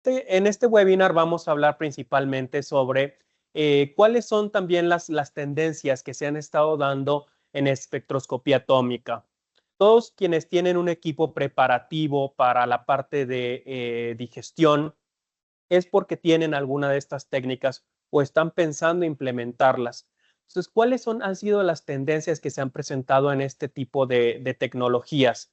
En este webinar vamos a hablar principalmente sobre cuáles son también las tendencias que se han estado dando en espectroscopía atómica. Todos quienes tienen un equipo preparativo para la parte de digestión es porque tienen alguna de estas técnicas o están pensando implementarlas. Entonces, ¿cuáles han sido las tendencias que se han presentado en este tipo de tecnologías?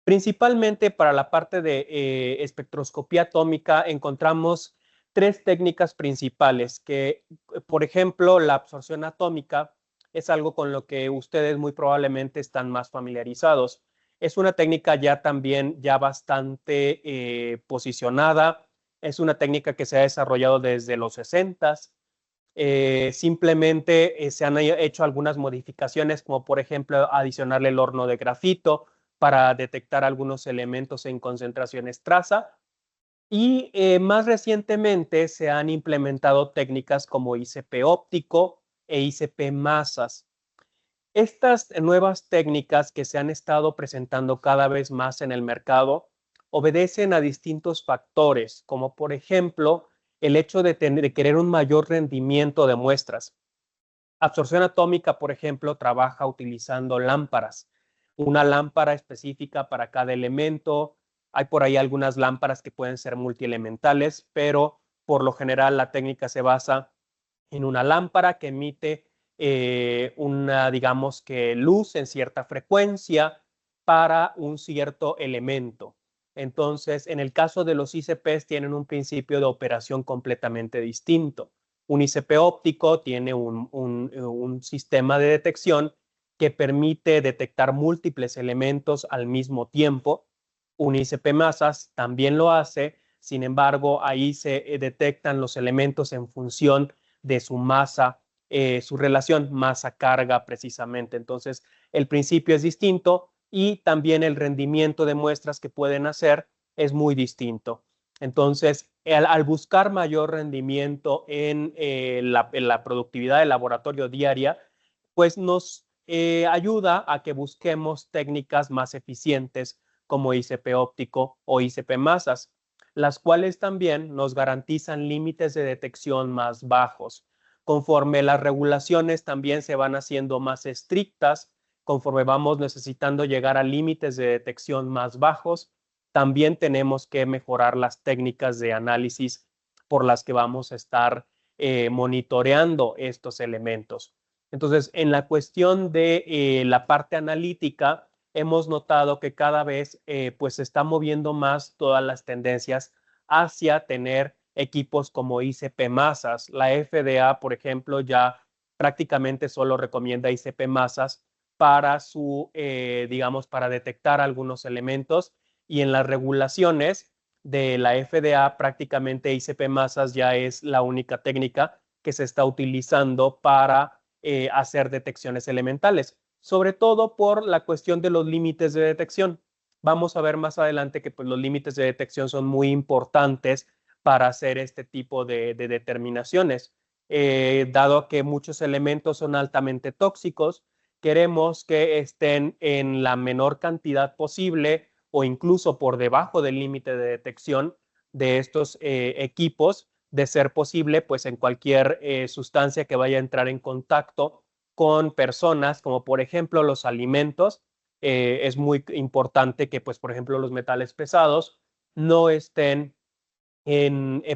Principalmente para la parte de espectroscopía atómica encontramos tres técnicas principales que, por ejemplo, la absorción atómica es algo con lo que ustedes muy probablemente están más familiarizados. Es una técnica ya también ya bastante posicionada. Es una técnica que se ha desarrollado desde los 60s. Simplemente se han hecho algunas modificaciones, como por ejemplo adicionarle el horno de grafito para detectar algunos elementos en concentraciones traza. Y más recientemente se han implementado técnicas como ICP óptico e ICP masas. Estas nuevas técnicas que se han estado presentando cada vez más en el mercado obedecen a distintos factores, como por ejemplo el hecho de querer un mayor rendimiento de muestras. Absorción atómica, por ejemplo, trabaja utilizando lámparas. Una lámpara específica para cada elemento. Hay por ahí algunas lámparas que pueden ser multielementales, pero por lo general la técnica se basa en una lámpara que emite una, digamos que luz en cierta frecuencia para un cierto elemento. Entonces, en el caso de los ICPs tienen un principio de operación completamente distinto. Un ICP óptico tiene un sistema de detección que permite detectar múltiples elementos al mismo tiempo. Un ICP masas también lo hace, sin embargo, ahí se detectan los elementos en función de su masa, su relación masa-carga precisamente. Entonces, el principio es distinto y también el rendimiento de muestras que pueden hacer es muy distinto. Entonces, al buscar mayor rendimiento en la productividad del laboratorio diaria, pues nos ayuda a que busquemos técnicas más eficientes como ICP óptico o ICP masas, las cuales también nos garantizan límites de detección más bajos. Conforme las regulaciones también se van haciendo más estrictas, conforme vamos necesitando llegar a límites de detección más bajos, también tenemos que mejorar las técnicas de análisis por las que vamos a estar monitoreando estos elementos. Entonces, en la cuestión de la parte analítica, hemos notado que cada vez pues se está moviendo más todas las tendencias hacia tener equipos como ICP masas. La FDA, por ejemplo, ya prácticamente solo recomienda ICP masas para digamos, para detectar algunos elementos, y en las regulaciones de la FDA prácticamente ICP masas ya es la única técnica que se está utilizando para hacer detecciones elementales, sobre todo por la cuestión de los límites de detección. Vamos a ver más adelante que pues, los límites de detección son muy importantes para hacer este tipo de determinaciones. Dado que muchos elementos son altamente tóxicos, queremos que estén en la menor cantidad posible o incluso por debajo del límite de detección de estos equipos, de ser posible, pues en cualquier sustancia que vaya a entrar en contacto con personas, como por ejemplo los alimentos. Es muy importante que, pues, por ejemplo, los metales pesados no estén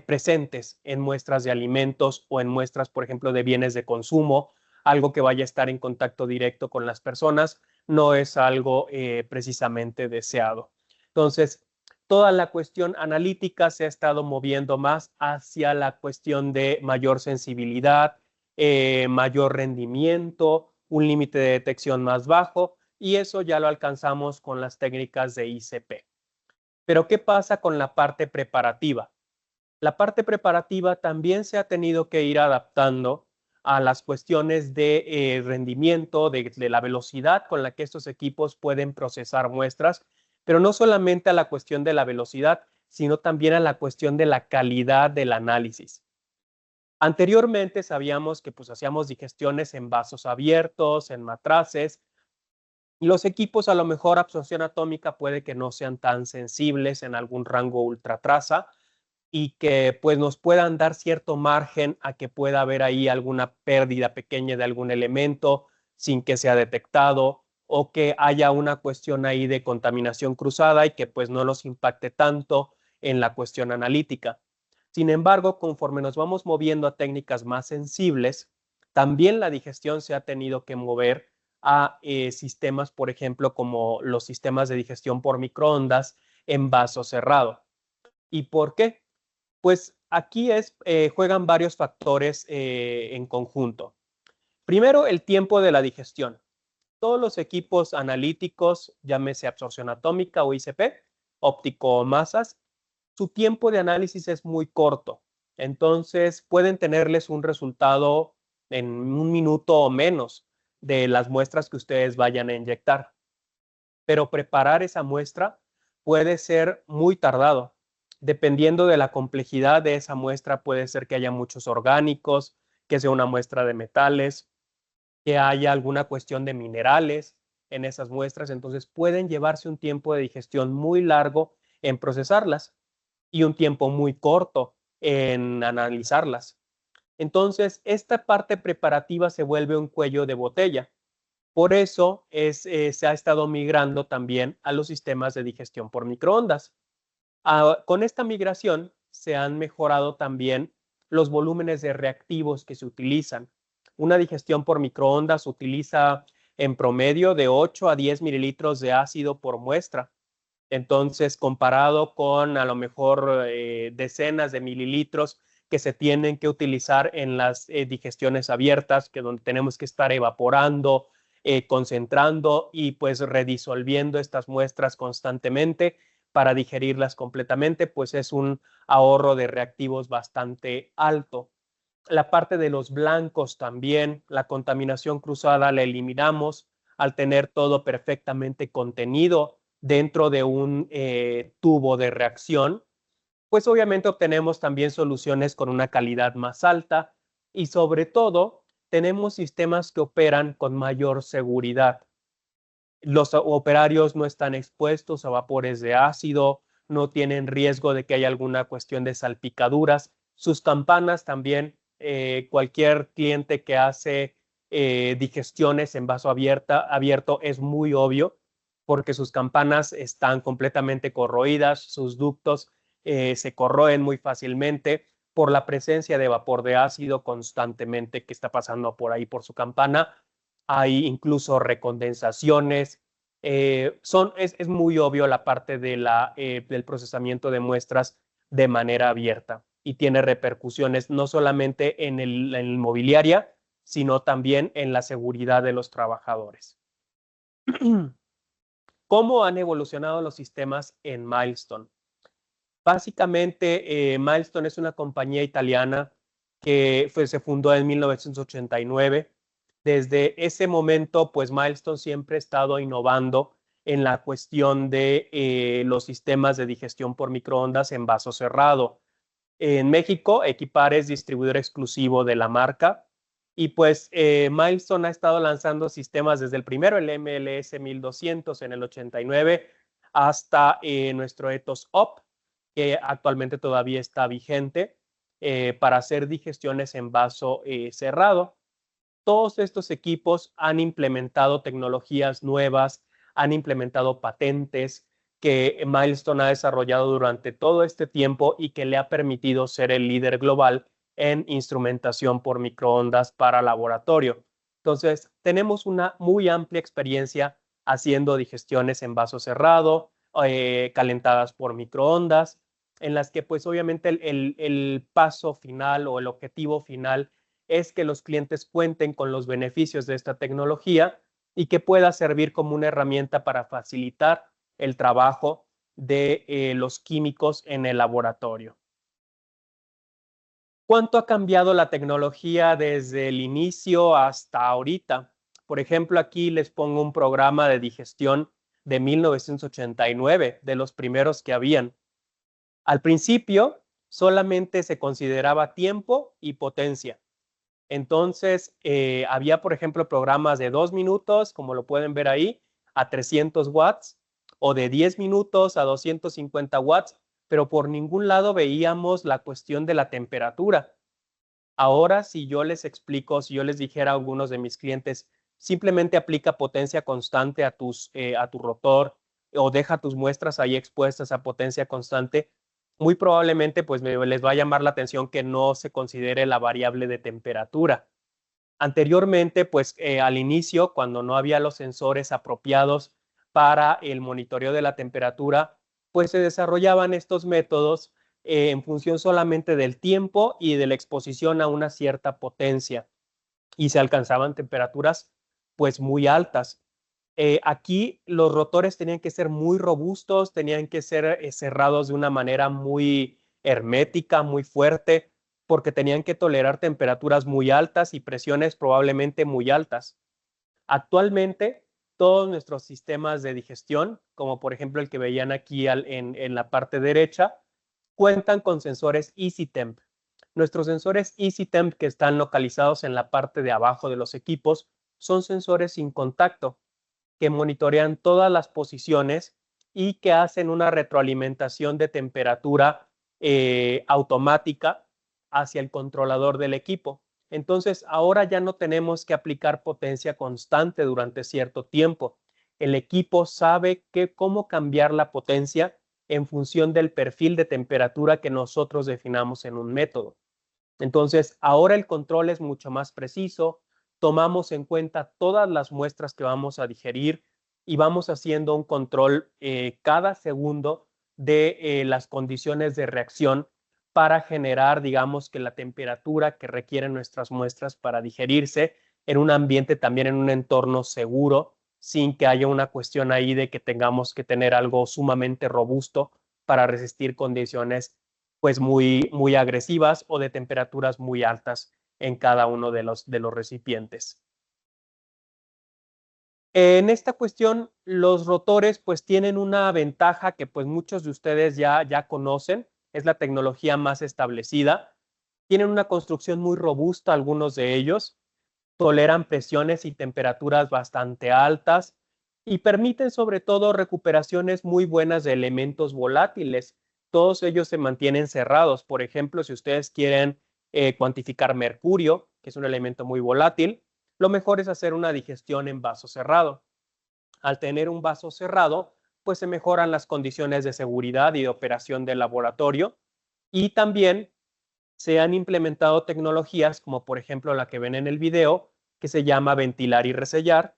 presentes en muestras de alimentos o en muestras, por ejemplo, de bienes de consumo. Algo que vaya a estar en contacto directo con las personas no es algo precisamente deseado. Entonces, toda la cuestión analítica se ha estado moviendo más hacia la cuestión de mayor sensibilidad, mayor rendimiento, un límite de detección más bajo, y eso ya lo alcanzamos con las técnicas de ICP. Pero ¿qué pasa con la parte preparativa? La parte preparativa también se ha tenido que ir adaptando a las cuestiones de rendimiento, de la velocidad con la que estos equipos pueden procesar muestras, pero no solamente a la cuestión de la velocidad, sino también a la cuestión de la calidad del análisis. Anteriormente sabíamos que pues hacíamos digestiones en vasos abiertos, en matraces, y los equipos a lo mejor absorción atómica puede que no sean tan sensibles en algún rango ultratraza, y que pues nos puedan dar cierto margen a que pueda haber ahí alguna pérdida pequeña de algún elemento sin que sea detectado o que haya una cuestión ahí de contaminación cruzada y que pues no nos impacte tanto en la cuestión analítica. Sin embargo, conforme nos vamos moviendo a técnicas más sensibles, también la digestión se ha tenido que mover a sistemas, por ejemplo, como los sistemas de digestión por microondas en vaso cerrado. ¿Y por qué? Pues aquí juegan varios factores en conjunto. Primero, el tiempo de la digestión. Todos los equipos analíticos, llámese absorción atómica o ICP, óptico masas, su tiempo de análisis es muy corto. Entonces, pueden tenerles un resultado en un minuto o menos de las muestras que ustedes vayan a inyectar. Pero preparar esa muestra puede ser muy tardado. Dependiendo de la complejidad de esa muestra, puede ser que haya muchos orgánicos, que sea una muestra de metales, que haya alguna cuestión de minerales en esas muestras. Entonces, pueden llevarse un tiempo de digestión muy largo en procesarlas y un tiempo muy corto en analizarlas. Entonces, esta parte preparativa se vuelve un cuello de botella. Por eso se ha estado migrando también a los sistemas de digestión por microondas. Con esta migración se han mejorado también los volúmenes de reactivos que se utilizan. Una digestión por microondas utiliza en promedio de 8 a 10 mililitros de ácido por muestra. Entonces, comparado con a lo mejor decenas de mililitros que se tienen que utilizar en las digestiones abiertas, que donde tenemos que estar evaporando, concentrando y pues redisolviendo estas muestras constantemente para digerirlas completamente, pues es un ahorro de reactivos bastante alto. La parte de los blancos también, la contaminación cruzada la eliminamos al tener todo perfectamente contenido dentro de un tubo de reacción, pues obviamente obtenemos también soluciones con una calidad más alta y sobre todo tenemos sistemas que operan con mayor seguridad. Los operarios no están expuestos a vapores de ácido, no tienen riesgo de que haya alguna cuestión de salpicaduras. Sus campanas también, cualquier cliente que hace digestiones en vaso abierto es muy obvio porque sus campanas están completamente corroídas, sus ductos se corroen muy fácilmente por la presencia de vapor de ácido constantemente que está pasando por ahí por su campana. Hay incluso recondensaciones. Es muy obvio la parte del procesamiento de muestras de manera abierta y tiene repercusiones no solamente en el mobiliaria, sino también en la seguridad de los trabajadores. ¿Cómo han evolucionado los sistemas en Milestone? Básicamente, Milestone es una compañía italiana que se fundó en 1989. Desde ese momento, pues Milestone siempre ha estado innovando en la cuestión de los sistemas de digestión por microondas en vaso cerrado. En México, Equipar es distribuidor exclusivo de la marca y pues Milestone ha estado lanzando sistemas desde el primero, el MLS 1200 en el 89, hasta nuestro Ethos Up, que actualmente todavía está vigente para hacer digestiones en vaso cerrado. Todos estos equipos han implementado tecnologías nuevas, han implementado patentes que Milestone ha desarrollado durante todo este tiempo y que le ha permitido ser el líder global en instrumentación por microondas para laboratorio. Entonces, tenemos una muy amplia experiencia haciendo digestiones en vaso cerrado, calentadas por microondas, en las que pues obviamente el paso final o el objetivo final es que los clientes cuenten con los beneficios de esta tecnología y que pueda servir como una herramienta para facilitar el trabajo de los químicos en el laboratorio. ¿Cuánto ha cambiado la tecnología desde el inicio hasta ahorita? Por ejemplo, aquí les pongo un programa de digestión de 1989, de los primeros que habían. Al principio, solamente se consideraba tiempo y potencia. Entonces, había, por ejemplo, programas de 2 minutos, como lo pueden ver ahí, a 300 watts, o de 10 minutos a 250 watts, pero por ningún lado veíamos la cuestión de la temperatura. Ahora, si yo les explico, si yo les dijera a algunos de mis clientes, simplemente aplica potencia constante a tu rotor o deja tus muestras ahí expuestas a potencia constante, muy probablemente pues les va a llamar la atención que no se considere la variable de temperatura. Anteriormente, pues al inicio, cuando no había los sensores apropiados para el monitoreo de la temperatura, pues se desarrollaban estos métodos en función solamente del tiempo y de la exposición a una cierta potencia y se alcanzaban temperaturas pues muy altas. Aquí los rotores tenían que ser muy robustos, tenían que ser cerrados de una manera muy hermética, muy fuerte, porque tenían que tolerar temperaturas muy altas y presiones probablemente muy altas. Actualmente, todos nuestros sistemas de digestión, como por ejemplo el que veían aquí en la parte derecha, cuentan con sensores EasyTemp. Nuestros sensores EasyTemp que están localizados en la parte de abajo de los equipos son sensores sin contacto que monitorean todas las posiciones y que hacen una retroalimentación de temperatura automática hacia el controlador del equipo. Entonces, ahora ya no tenemos que aplicar potencia constante durante cierto tiempo. El equipo sabe cómo cambiar la potencia en función del perfil de temperatura que nosotros definamos en un método. Entonces, ahora el control es mucho más preciso, tomamos en cuenta todas las muestras que vamos a digerir y vamos haciendo un control cada segundo de las condiciones de reacción para generar, digamos, que la temperatura que requieren nuestras muestras para digerirse en un ambiente también en un entorno seguro, sin que haya una cuestión ahí de que tengamos que tener algo sumamente robusto para resistir condiciones pues muy agresivas o de temperaturas muy altas en cada uno de los recipientes. En esta cuestión, los rotores pues tienen una ventaja que pues muchos de ustedes ya conocen, es la tecnología más establecida. Tienen una construcción muy robusta, algunos de ellos, toleran presiones y temperaturas bastante altas y permiten sobre todo recuperaciones muy buenas de elementos volátiles. Todos ellos se mantienen cerrados. Por ejemplo, si ustedes quieren cuantificar mercurio, que es un elemento muy volátil, lo mejor es hacer una digestión en vaso cerrado. Al tener un vaso cerrado, pues se mejoran las condiciones de seguridad y de operación del laboratorio y también se han implementado tecnologías como por ejemplo la que ven en el video, que se llama ventilar y resellar,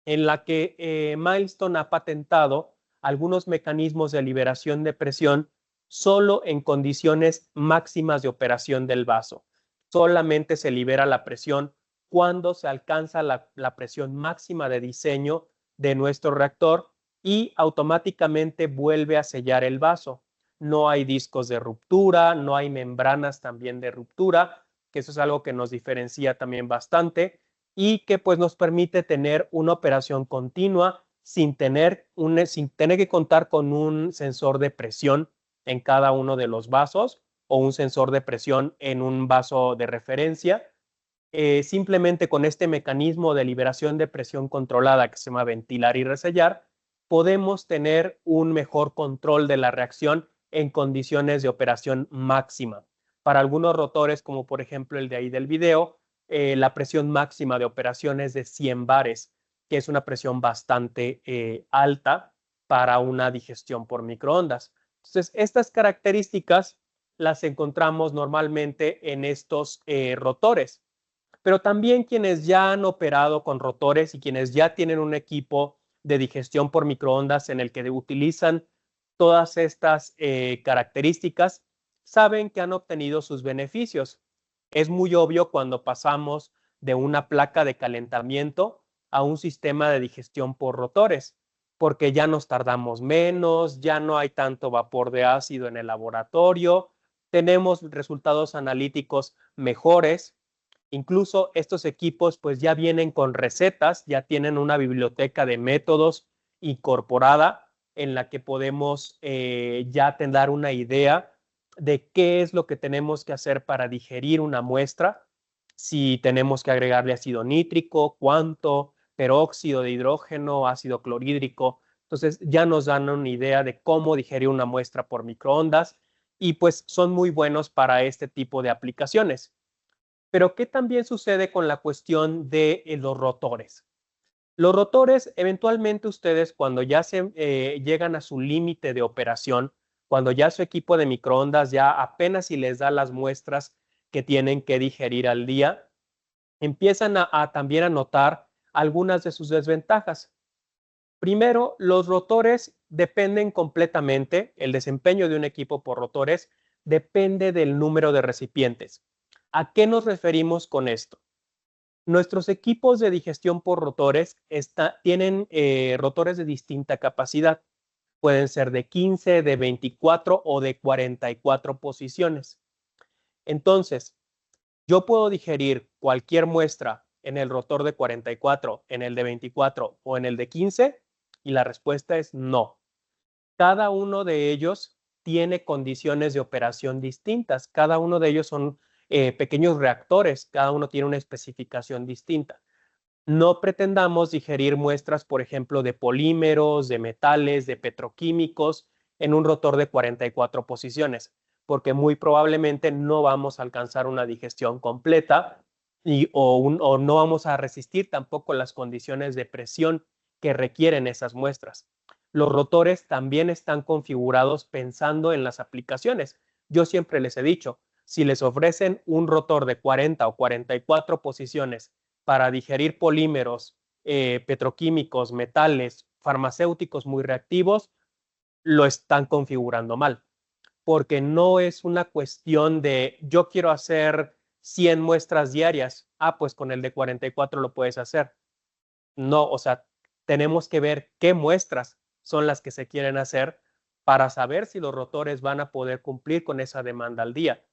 en la que Milestone ha patentado algunos mecanismos de liberación de presión solo en condiciones máximas de operación del vaso. Solamente se libera la presión cuando se alcanza la presión máxima de diseño de nuestro reactor y automáticamente vuelve a sellar el vaso. No hay discos de ruptura, no hay membranas también de ruptura, que eso es algo que nos diferencia también bastante y que pues nos permite tener una operación continua sin tener que contar con un sensor de presión en cada uno de los vasos o un sensor de presión en un vaso de referencia. Simplemente con este mecanismo de liberación de presión controlada que se llama ventilar y resellar, podemos tener un mejor control de la reacción en condiciones de operación máxima. Para algunos rotores, como por ejemplo el de ahí del video, la presión máxima de operación es de 100 bares, que es una presión bastante alta para una digestión por microondas. Entonces, estas características las encontramos normalmente en estos rotores. Pero también quienes ya han operado con rotores y quienes ya tienen un equipo de digestión por microondas en el que utilizan todas estas características, saben que han obtenido sus beneficios. Es muy obvio cuando pasamos de una placa de calentamiento a un sistema de digestión por rotores, porque ya nos tardamos menos, ya no hay tanto vapor de ácido en el laboratorio, tenemos resultados analíticos mejores. Incluso estos equipos pues ya vienen con recetas, ya tienen una biblioteca de métodos incorporada en la que podemos ya tener una idea de qué es lo que tenemos que hacer para digerir una muestra, si tenemos que agregarle ácido nítrico, cuánto, peróxido de hidrógeno, ácido clorhídrico. Entonces ya nos dan una idea de cómo digerir una muestra por microondas y pues son muy buenos para este tipo de aplicaciones. Pero ¿qué también sucede con la cuestión de los rotores? Los rotores, eventualmente ustedes cuando ya se llegan a su límite de operación, cuando ya su equipo de microondas ya apenas si les da las muestras que tienen que digerir al día, empiezan también a notar algunas de sus desventajas. Primero, los rotores dependen completamente, el desempeño de un equipo por rotores depende del número de recipientes. ¿A qué nos referimos con esto? Nuestros equipos de digestión por rotores tienen rotores de distinta capacidad. Pueden ser de 15, de 24 o de 44 posiciones. Entonces, yo puedo digerir cualquier muestra en el rotor de 44, en el de 24 o en el de 15 y la respuesta es no. Cada uno de ellos tiene condiciones de operación distintas. Cada uno de ellos son pequeños reactores. Cada uno tiene una especificación distinta. No pretendamos digerir muestras, por ejemplo, de polímeros, de metales, de petroquímicos en un rotor de 44 posiciones, porque muy probablemente no vamos a alcanzar una digestión completa o no vamos a resistir tampoco las condiciones de presión que requieren esas muestras. Los rotores también están configurados pensando en las aplicaciones. Yo siempre les he dicho, si les ofrecen un rotor de 40 o 44 posiciones para digerir polímeros, petroquímicos, metales, farmacéuticos muy reactivos, lo están configurando mal, porque no es una cuestión de yo quiero hacer 100 muestras diarias, pues con el de 44 lo puedes hacer. No, o sea, tenemos que ver qué muestras son las que se quieren hacer para saber si los rotores van a poder cumplir con esa demanda al día.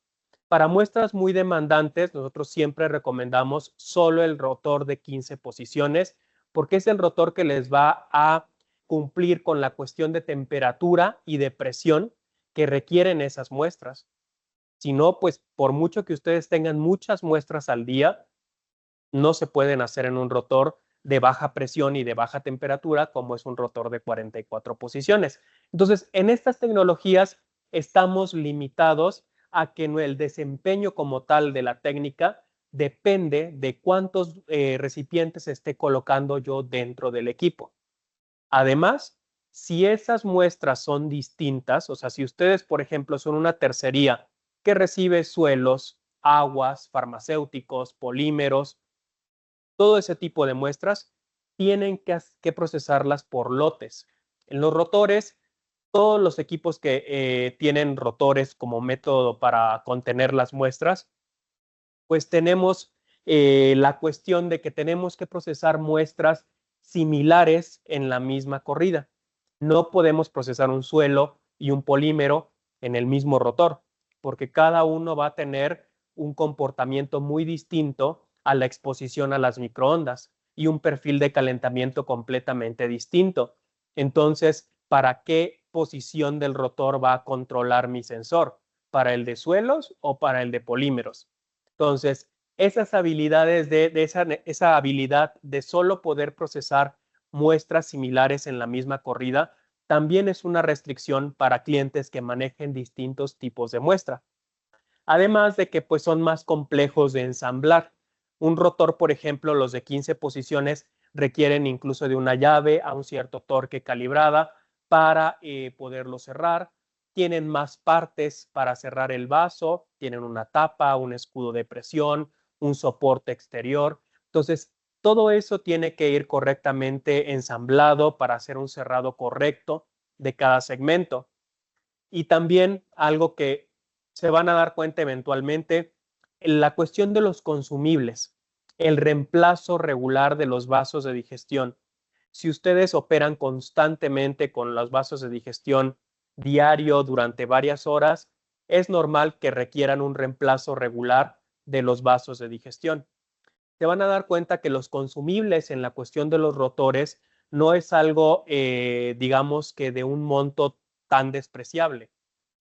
Para muestras muy demandantes, nosotros siempre recomendamos solo el rotor de 15 posiciones, porque es el rotor que les va a cumplir con la cuestión de temperatura y de presión que requieren esas muestras. Si no, pues por mucho que ustedes tengan muchas muestras al día, no se pueden hacer en un rotor de baja presión y de baja temperatura como es un rotor de 44 posiciones. Entonces, en estas tecnologías estamos limitados a que el desempeño como tal de la técnica depende de cuántos recipientes esté colocando yo dentro del equipo. Además, si esas muestras son distintas, o sea, si ustedes, por ejemplo, son una tercería que recibe suelos, aguas, farmacéuticos, polímeros, todo ese tipo de muestras tienen que procesarlas por lotes. En los rotores, todos los equipos que tienen rotores como método para contener las muestras, pues tenemos la cuestión de que tenemos que procesar muestras similares en la misma corrida. No podemos procesar un suelo y un polímero en el mismo rotor, porque cada uno va a tener un comportamiento muy distinto a la exposición a las microondas y un perfil de calentamiento completamente distinto. Entonces, ¿para qué posición del rotor va a controlar mi sensor? ¿Para el de suelos o para el de polímeros? Entonces, esas habilidades esa habilidad de solo poder procesar muestras similares en la misma corrida también es una restricción para clientes que manejen distintos tipos de muestra. Además de que pues son más complejos de ensamblar. Un rotor, por ejemplo, los de 15 posiciones requieren incluso de una llave a un cierto torque calibrada para poderlo cerrar. Tienen más partes para cerrar el vaso, tienen una tapa, un escudo de presión, un soporte exterior. Entonces, todo eso tiene que ir correctamente ensamblado para hacer un cerrado correcto de cada segmento. Y también algo que se van a dar cuenta eventualmente, la cuestión de los consumibles, el reemplazo regular de los vasos de digestión. Si ustedes operan constantemente con los vasos de digestión diario durante varias horas, es normal que requieran un reemplazo regular de los vasos de digestión. Se van a dar cuenta que los consumibles en la cuestión de los rotores no es algo, digamos que de un monto tan despreciable.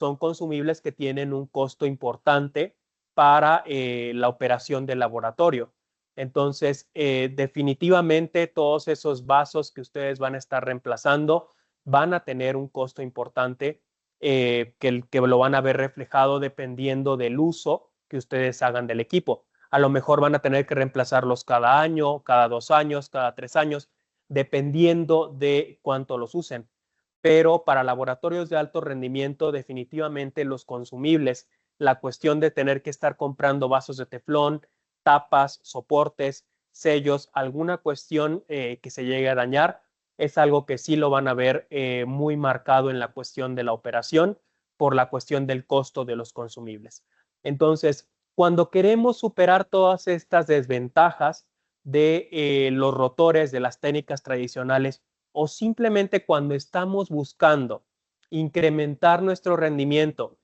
Son consumibles que tienen un costo importante para la operación del laboratorio. Entonces, definitivamente todos esos vasos que ustedes van a estar reemplazando van a tener un costo importante que lo van a ver reflejado dependiendo del uso que ustedes hagan del equipo. A lo mejor van a tener que reemplazarlos cada año, cada 2 años, cada 3 años, dependiendo de cuánto los usen. Pero para laboratorios de alto rendimiento, definitivamente los consumibles, la cuestión de tener que estar comprando vasos de teflón, tapas, soportes, sellos, alguna cuestión que se llegue a dañar, es algo que sí lo van a ver muy marcado en la cuestión de la operación por la cuestión del costo de los consumibles. Entonces, cuando queremos superar todas estas desventajas de los rotores, de las técnicas tradicionales, o simplemente cuando estamos buscando incrementar nuestro rendimiento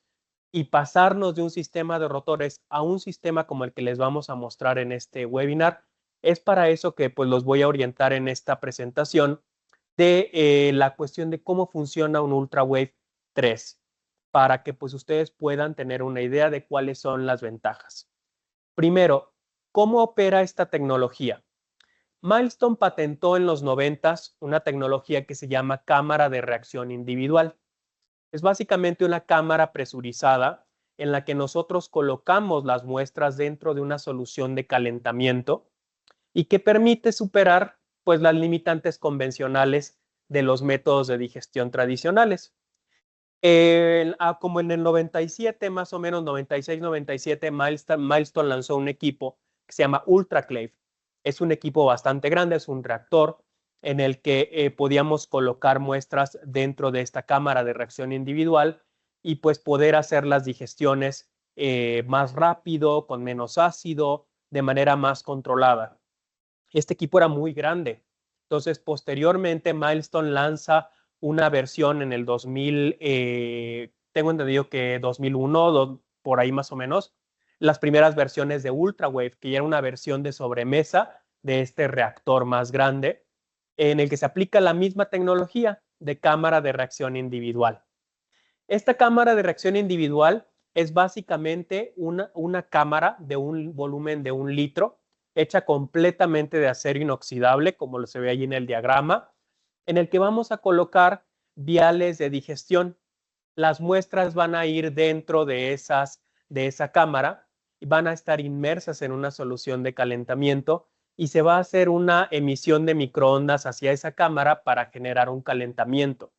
y pasarnos de un sistema de rotores a un sistema como el que les vamos a mostrar en este webinar, es para eso que pues los voy a orientar en esta presentación de la cuestión de cómo funciona un UltraWave 3, para que pues ustedes puedan tener una idea de cuáles son las ventajas. Primero, ¿cómo opera esta tecnología? Milestone patentó en los 90s una tecnología que se llama cámara de reacción individual. Es básicamente una cámara presurizada en la que nosotros colocamos las muestras dentro de una solución de calentamiento y que permite superar pues las limitantes convencionales de los métodos de digestión tradicionales. Como en el 97, más o menos 96, 97, Milestone lanzó un equipo que se llama UltraClave. Es un equipo bastante grande, es un reactor en el que podíamos colocar muestras dentro de esta cámara de reacción individual y pues poder hacer las digestiones más rápido, con menos ácido, de manera más controlada. Este equipo era muy grande. Entonces, posteriormente, Milestone lanza una versión en el 2000, tengo entendido que 2001, por ahí más o menos, las primeras versiones de UltraWave, que ya era una versión de sobremesa de este reactor más grande, en el que se aplica la misma tecnología de cámara de reacción individual. Esta cámara de reacción individual es básicamente una cámara de un volumen de 1 litro, hecha completamente de acero inoxidable, como lo se ve ahí en el diagrama, en el que vamos a colocar viales de digestión. Las muestras van a ir dentro de esa cámara y van a estar inmersas en una solución de calentamiento y se va a hacer una emisión de microondas hacia esa cámara para generar un calentamiento.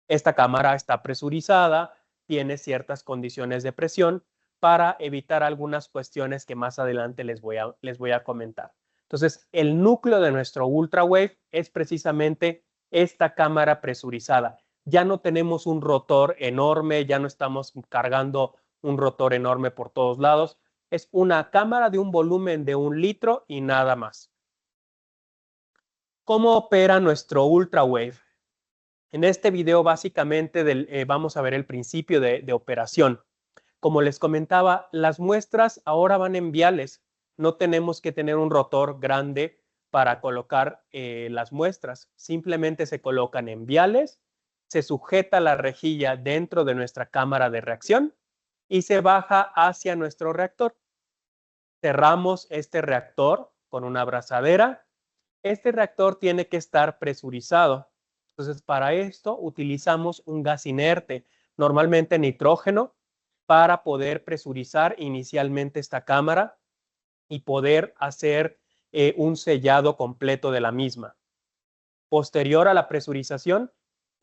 Esta cámara está presurizada, tiene ciertas condiciones de presión para evitar algunas cuestiones que más adelante les voy a comentar. Entonces, el núcleo de nuestro UltraWave es precisamente esta cámara presurizada. Ya no tenemos un rotor enorme, ya no estamos cargando un rotor enorme por todos lados. Es una cámara de un volumen de 1 litro y nada más. ¿Cómo opera nuestro UltraWave? En este video básicamente vamos a ver el principio de operación. Como les comentaba, las muestras ahora van en viales. No tenemos que tener un rotor grande para colocar las muestras. Simplemente se colocan en viales, se sujeta la rejilla dentro de nuestra cámara de reacción y se baja hacia nuestro reactor. Cerramos este reactor con una abrazadera. Este reactor tiene que estar presurizado. Entonces, para esto utilizamos un gas inerte, normalmente nitrógeno, para poder presurizar inicialmente esta cámara y poder hacer un sellado completo de la misma. Posterior a la presurización,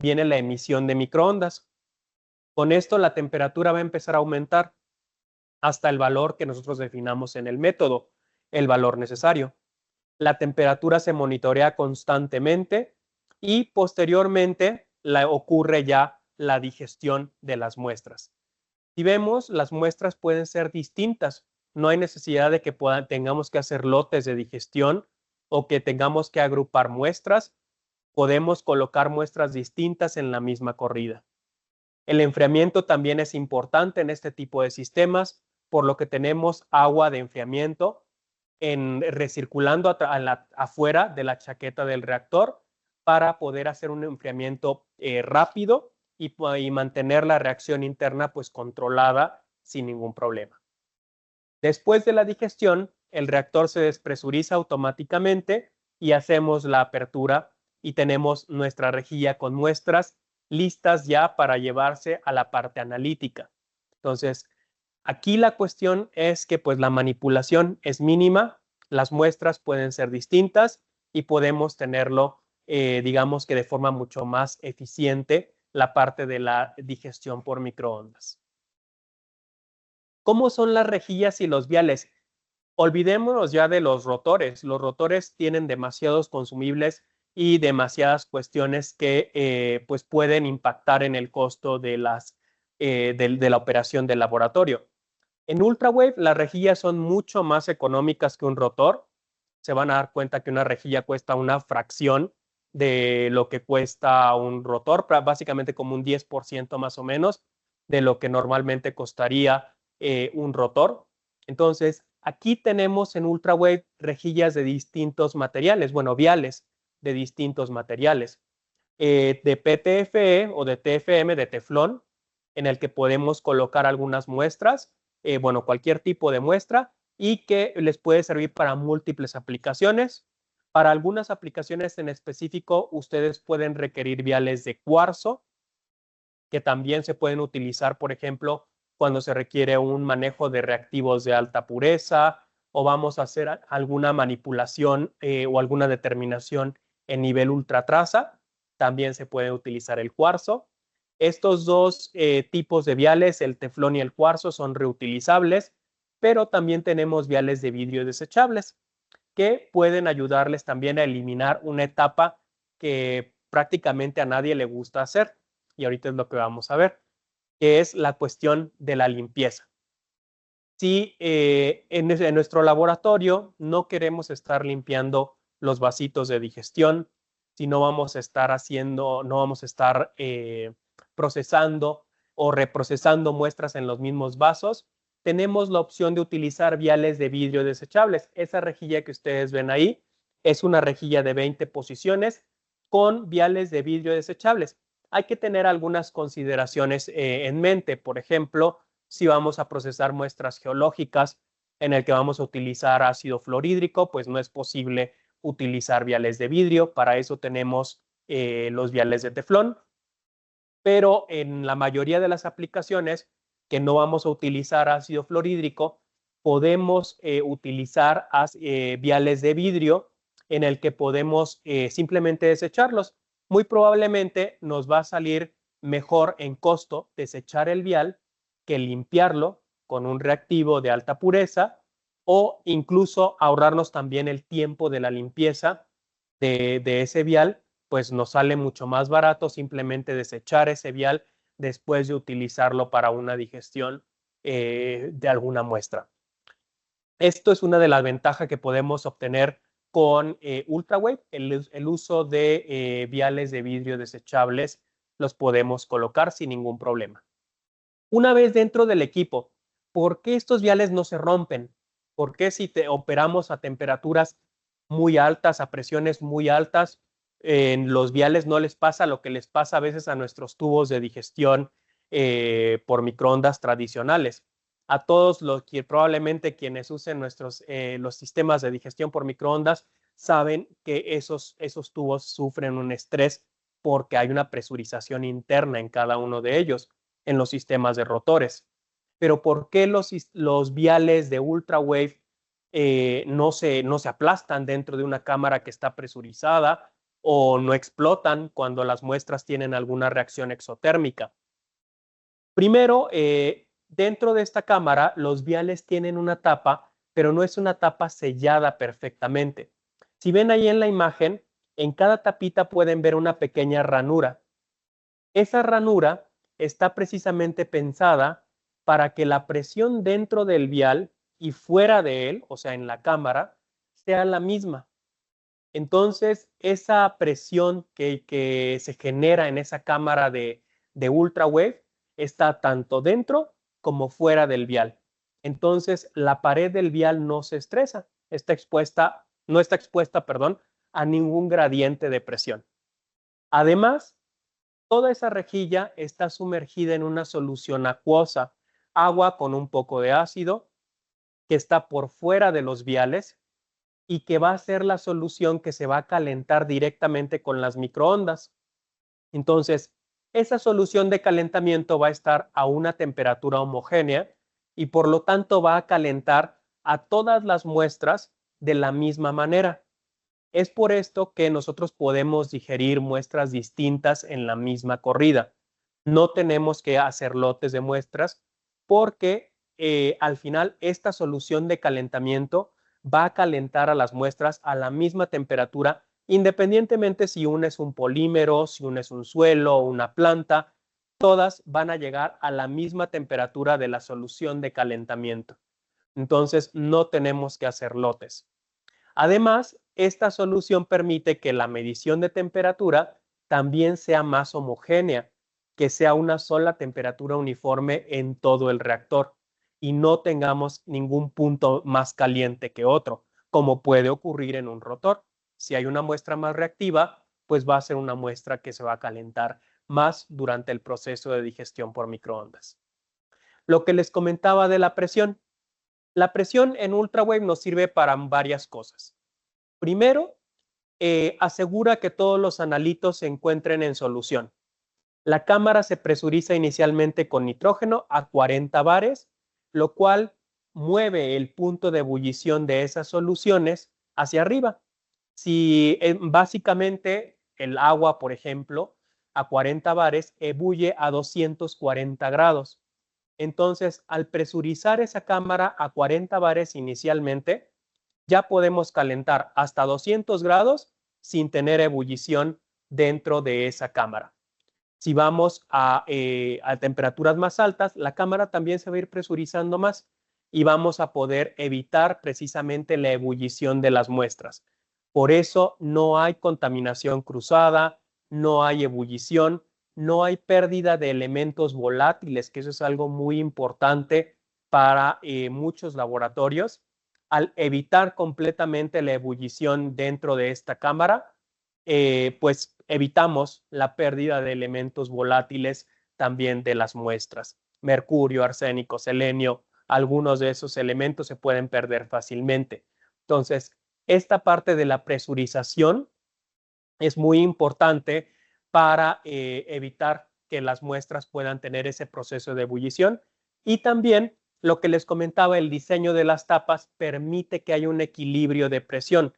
viene la emisión de microondas. Con esto, la temperatura va a empezar a aumentar hasta el valor que nosotros definamos en el método, el valor necesario. La temperatura se monitorea constantemente y posteriormente ocurre ya la digestión de las muestras. Si vemos, las muestras pueden ser distintas. No hay necesidad de que tengamos que hacer lotes de digestión o que tengamos que agrupar muestras. Podemos colocar muestras distintas en la misma corrida. El enfriamiento también es importante en este tipo de sistemas, por lo que tenemos agua de enfriamiento recirculando afuera de la chaqueta del reactor para poder hacer un enfriamiento rápido y mantener la reacción interna pues controlada sin ningún problema. Después de la digestión, el reactor se despresuriza automáticamente y hacemos la apertura y tenemos nuestra rejilla con muestras listas ya para llevarse a la parte analítica. Entonces, aquí la cuestión es que pues la manipulación es mínima, las muestras pueden ser distintas y podemos tenerlo, digamos que de forma mucho más eficiente, la parte de la digestión por microondas. ¿Cómo son las rejillas y los viales? Olvidémonos ya de los rotores. Los rotores tienen demasiados consumibles y demasiadas cuestiones que pues pueden impactar en el costo de la operación del laboratorio. En UltraWave las rejillas son mucho más económicas que un rotor. Se van a dar cuenta que una rejilla cuesta una fracción de lo que cuesta un rotor, básicamente como un 10% más o menos de lo que normalmente costaría un rotor. Entonces, aquí tenemos en UltraWave rejillas de distintos materiales, bueno, viales de distintos materiales, de PTFE o de TFM, de teflón, en el que podemos colocar algunas muestras, bueno, cualquier tipo de muestra, y que les puede servir para múltiples aplicaciones. Para algunas aplicaciones en específico, ustedes pueden requerir viales de cuarzo, que también se pueden utilizar, por ejemplo, cuando se requiere un manejo de reactivos de alta pureza o vamos a hacer alguna manipulación o alguna determinación en nivel ultratraza. También se puede utilizar el cuarzo. Estos dos tipos de viales, el teflón y el cuarzo, son reutilizables, pero también tenemos viales de vidrio desechables que pueden ayudarles también a eliminar una etapa que prácticamente a nadie le gusta hacer. Y ahorita es lo que vamos a ver, que es la cuestión de la limpieza. Si en nuestro laboratorio no queremos estar limpiando los vasitos de digestión, si no vamos a estar haciendo, no vamos a estar procesando o reprocesando muestras en los mismos vasos, tenemos la opción de utilizar viales de vidrio desechables. Esa rejilla que ustedes ven ahí es una rejilla de 20 posiciones con viales de vidrio desechables. Hay que tener algunas consideraciones en mente. Por ejemplo, si vamos a procesar muestras geológicas en el que vamos a utilizar ácido fluorhídrico, pues no es posible utilizar viales de vidrio. Para eso tenemos los viales de teflón. Pero en la mayoría de las aplicaciones que no vamos a utilizar ácido fluorhídrico, podemos utilizar viales de vidrio en el que podemos simplemente desecharlos. Muy probablemente nos va a salir mejor en costo desechar el vial que limpiarlo con un reactivo de alta pureza o incluso ahorrarnos también el tiempo de la limpieza de ese vial, pues nos sale mucho más barato simplemente desechar ese vial después de utilizarlo para una digestión de alguna muestra. Esto es una de las ventajas que podemos obtener con UltraWave, el uso de viales de vidrio desechables los podemos colocar sin ningún problema. Una vez dentro del equipo, ¿por qué estos viales no se rompen? ¿Por qué si operamos a temperaturas muy altas, a presiones muy altas, en los viales no les pasa lo que les pasa a veces a nuestros tubos de digestión por microondas tradicionales? A todos los que probablemente quienes usen los sistemas de digestión por microondas saben que esos tubos sufren un estrés porque hay una presurización interna en cada uno de ellos en los sistemas de rotores. Pero ¿por qué los viales de UltraWave no se aplastan dentro de una cámara que está presurizada o no explotan cuando las muestras tienen alguna reacción exotérmica? Primero, dentro de esta cámara, los viales tienen una tapa, pero no es una tapa sellada perfectamente. Si ven ahí en la imagen, en cada tapita pueden ver una pequeña ranura. Esa ranura está precisamente pensada para que la presión dentro del vial y fuera de él, o sea, en la cámara, sea la misma. Entonces, esa presión que se genera en esa cámara de UltraWave está tanto dentro como fuera del vial. Entonces, la pared del vial no se estresa, no está expuesta, perdón, a ningún gradiente de presión. Además, toda esa rejilla está sumergida en una solución acuosa, agua con un poco de ácido, que está por fuera de los viales y que va a ser la solución que se va a calentar directamente con las microondas. Entonces, esa solución de calentamiento va a estar a una temperatura homogénea y por lo tanto va a calentar a todas las muestras de la misma manera. Es por esto que nosotros podemos digerir muestras distintas en la misma corrida. No tenemos que hacer lotes de muestras porque al final esta solución de calentamiento va a calentar a las muestras a la misma temperatura, independientemente si una es un polímero, si una es un suelo o una planta, todas van a llegar a la misma temperatura de la solución de calentamiento. Entonces no tenemos que hacer lotes. Además, esta solución permite que la medición de temperatura también sea más homogénea, que sea una sola temperatura uniforme en todo el reactor y no tengamos ningún punto más caliente que otro, como puede ocurrir en un rotor. Si hay una muestra más reactiva, pues va a ser una muestra que se va a calentar más durante el proceso de digestión por microondas. Lo que les comentaba de la presión. La presión en UltraWave nos sirve para varias cosas. Primero, asegura que todos los analitos se encuentren en solución. La cámara se presuriza inicialmente con nitrógeno a 40 bares, lo cual mueve el punto de ebullición de esas soluciones hacia arriba. Si básicamente el agua, por ejemplo, a 40 bares ebulle a 240 grados. Entonces, al presurizar esa cámara a 40 bares inicialmente, ya podemos calentar hasta 200 grados sin tener ebullición dentro de esa cámara. Si vamos a temperaturas más altas, la cámara también se va a ir presurizando más y vamos a poder evitar precisamente la ebullición de las muestras. Por eso no hay contaminación cruzada, no hay ebullición, no hay pérdida de elementos volátiles, que eso es algo muy importante para muchos laboratorios. Al evitar completamente la ebullición dentro de esta cámara, pues evitamos la pérdida de elementos volátiles también de las muestras. Mercurio, arsénico, selenio, algunos de esos elementos se pueden perder fácilmente. Entonces, esta parte de la presurización es muy importante para evitar que las muestras puedan tener ese proceso de ebullición. Y también lo que les comentaba, el diseño de las tapas permite que haya un equilibrio de presión.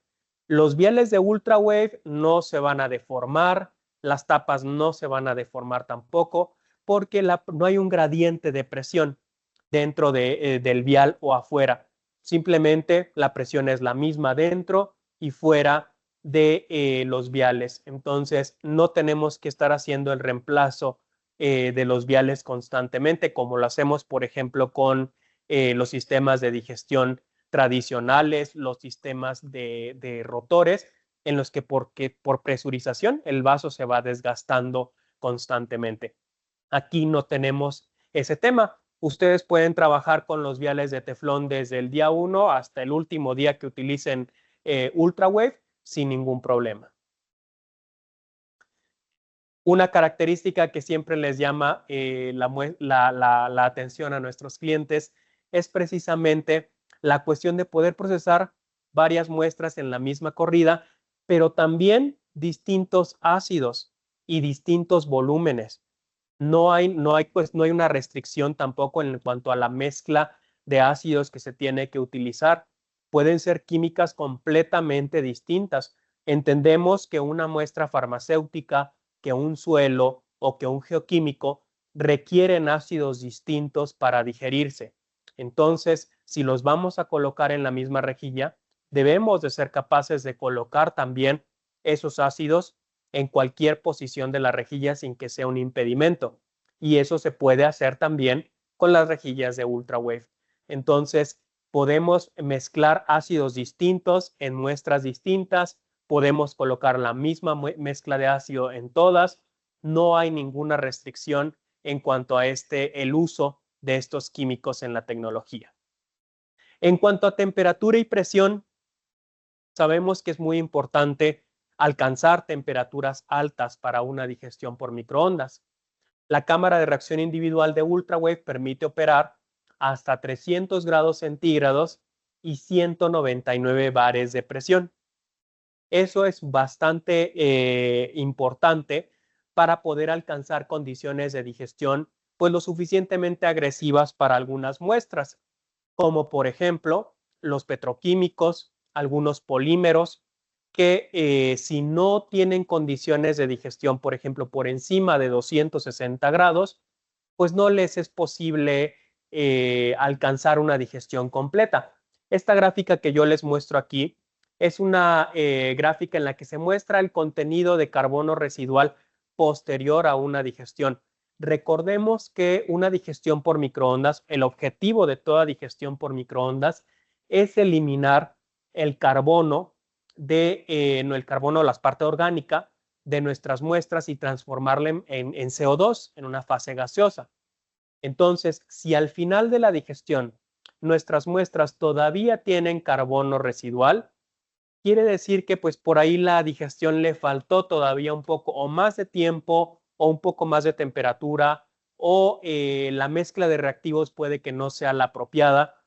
Los viales de UltraWave no se van a deformar, las tapas no se van a deformar tampoco, porque no hay un gradiente de presión dentro del vial o afuera. Simplemente la presión es la misma dentro y fuera de los viales. Entonces, no tenemos que estar haciendo el reemplazo de los viales constantemente, como lo hacemos, por ejemplo, con los sistemas de digestión tradicionales, los sistemas de rotores, en los que por presurización el vaso se va desgastando constantemente. Aquí no tenemos ese tema. Ustedes pueden trabajar con los viales de teflón desde el día 1 hasta el último día que utilicen UltraWave sin ningún problema. Una característica que siempre les llama la atención a nuestros clientes es precisamente la cuestión de poder procesar varias muestras en la misma corrida, pero también distintos ácidos y distintos volúmenes. No hay una restricción tampoco en cuanto a la mezcla de ácidos que se tiene que utilizar. Pueden ser químicas completamente distintas. Entendemos que una muestra farmacéutica, que un suelo o que un geoquímico requieren ácidos distintos para digerirse. Entonces, si los vamos a colocar en la misma rejilla, debemos de ser capaces de colocar también esos ácidos en cualquier posición de la rejilla sin que sea un impedimento. Y eso se puede hacer también con las rejillas de UltraWave. Entonces, podemos mezclar ácidos distintos en muestras distintas, podemos colocar la misma mezcla de ácido en todas, no hay ninguna restricción en cuanto a el uso de estos químicos en la tecnología. En cuanto a temperatura y presión, sabemos que es muy importante alcanzar temperaturas altas para una digestión por microondas. La cámara de reacción individual de UltraWave permite operar hasta 300 grados centígrados y 199 bares de presión. Eso es bastante importante para poder alcanzar condiciones de digestión pues lo suficientemente agresivas para algunas muestras, como por ejemplo los petroquímicos, algunos polímeros, que si no tienen condiciones de digestión, por ejemplo, por encima de 260 grados, pues no les es posible alcanzar una digestión completa. Esta gráfica que yo les muestro aquí es una gráfica en la que se muestra el contenido de carbono residual posterior a una digestión. Recordemos que una digestión por microondas, el objetivo de toda digestión por microondas es eliminar el carbono no el carbono, la parte orgánica de nuestras muestras y transformarla en CO2, en una fase gaseosa. Entonces, si al final de la digestión nuestras muestras todavía tienen carbono residual, quiere decir que pues por ahí la digestión le faltó todavía un poco o más de tiempo o un poco más de temperatura o la mezcla de reactivos puede que no sea la apropiada,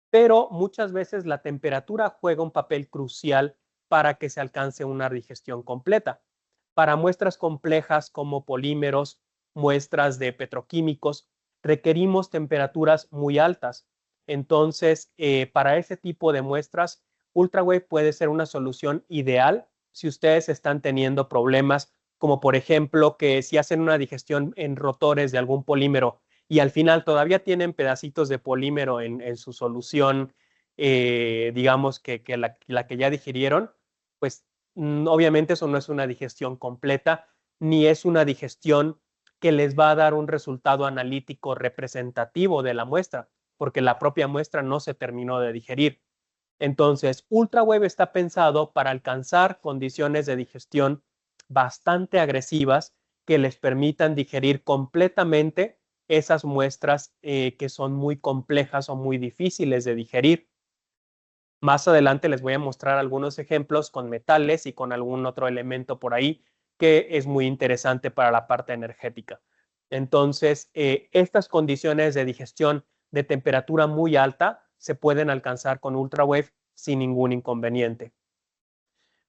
pero muchas veces la temperatura juega un papel crucial para que se alcance una digestión completa. Para muestras complejas como polímeros, muestras de petroquímicos, requerimos temperaturas muy altas. Entonces, para ese tipo de muestras, UltraWave puede ser una solución ideal si ustedes están teniendo problemas, como por ejemplo que si hacen una digestión en rotores de algún polímero y al final todavía tienen pedacitos de polímero en su solución, digamos que la que ya digirieron, pues obviamente eso no es una digestión completa, ni es una digestión que les va a dar un resultado analítico representativo de la muestra, porque la propia muestra no se terminó de digerir. Entonces, UltraWave está pensado para alcanzar condiciones de digestión bastante agresivas que les permitan digerir completamente esas muestras que son muy complejas o muy difíciles de digerir. Más adelante les voy a mostrar algunos ejemplos con metales y con algún otro elemento por ahí que es muy interesante para la parte energética. Entonces, estas condiciones de digestión de temperatura muy alta se pueden alcanzar con UltraWave sin ningún inconveniente.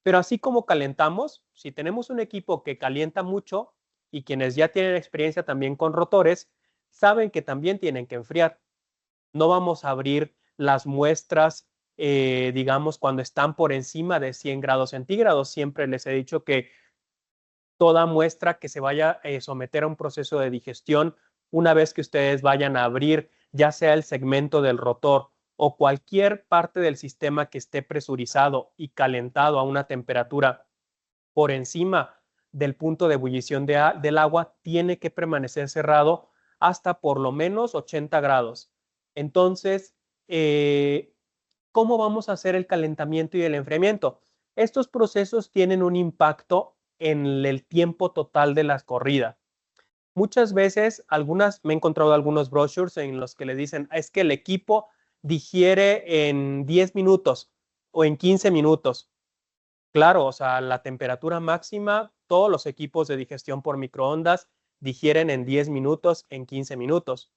Pero así como calentamos, si tenemos un equipo que calienta mucho y quienes ya tienen experiencia también con rotores, saben que también tienen que enfriar. No vamos a abrir las muestras, digamos, cuando están por encima de 100 grados centígrados. Siempre les he dicho que toda muestra que se vaya a someter a un proceso de digestión, una vez que ustedes vayan a abrir, ya sea el segmento del rotor o cualquier parte del sistema que esté presurizado y calentado a una temperatura por encima del punto de ebullición del agua, tiene que permanecer cerrado hasta por lo menos 80 grados. Entonces, ¿cómo vamos a hacer el calentamiento y el enfriamiento? Estos procesos tienen un impacto en el tiempo total de la corrida. Muchas veces, me he encontrado algunos brochures en los que le dicen, es que el equipo digiere en 10 minutos o en 15 minutos. Claro, o sea, la temperatura máxima, todos los equipos de digestión por microondas digieren en 10 minutos, en 15 minutos,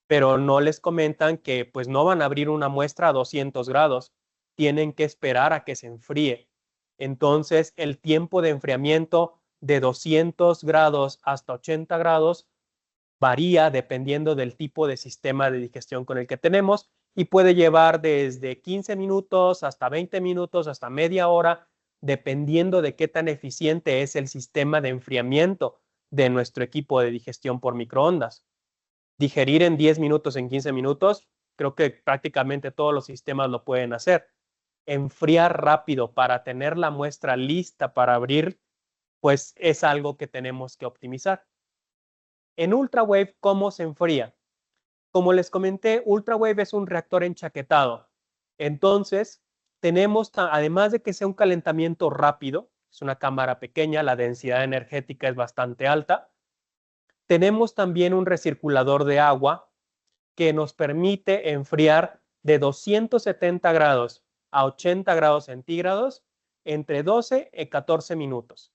pero no les comentan que pues no van a abrir una muestra a 200 grados, tienen que esperar a que se enfríe. Entonces, el tiempo de enfriamiento de 200 grados hasta 80 grados varía dependiendo del tipo de sistema de digestión con el que tenemos y puede llevar desde 15 minutos hasta 20 minutos, hasta media hora, dependiendo de qué tan eficiente es el sistema de enfriamiento de nuestro equipo de digestión por microondas. Digerir en 10 minutos, en 15 minutos, creo que prácticamente todos los sistemas lo pueden hacer. Enfriar rápido para tener la muestra lista para abrir, pues es algo que tenemos que optimizar. En UltraWave, ¿cómo se enfría? Como les comenté, UltraWave es un reactor enchaquetado. Entonces, tenemos, además de que sea un calentamiento rápido, es una cámara pequeña, la densidad energética es bastante alta, tenemos también un recirculador de agua que nos permite enfriar de 270 grados a 80 grados centígrados entre 12 y 14 minutos.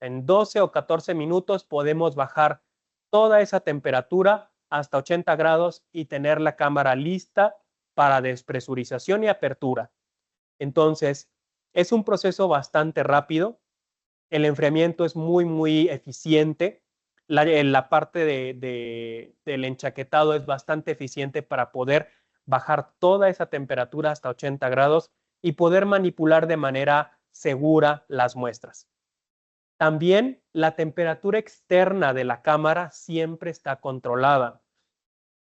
En 12 o 14 minutos podemos bajar toda esa temperatura hasta 80 grados y tener la cámara lista para despresurización y apertura. Entonces, es un proceso bastante rápido. El enfriamiento es muy eficiente. La parte del enchaquetado es bastante eficiente para poder bajar toda esa temperatura hasta 80 grados y poder manipular de manera segura las muestras. También la temperatura externa de la cámara siempre está controlada.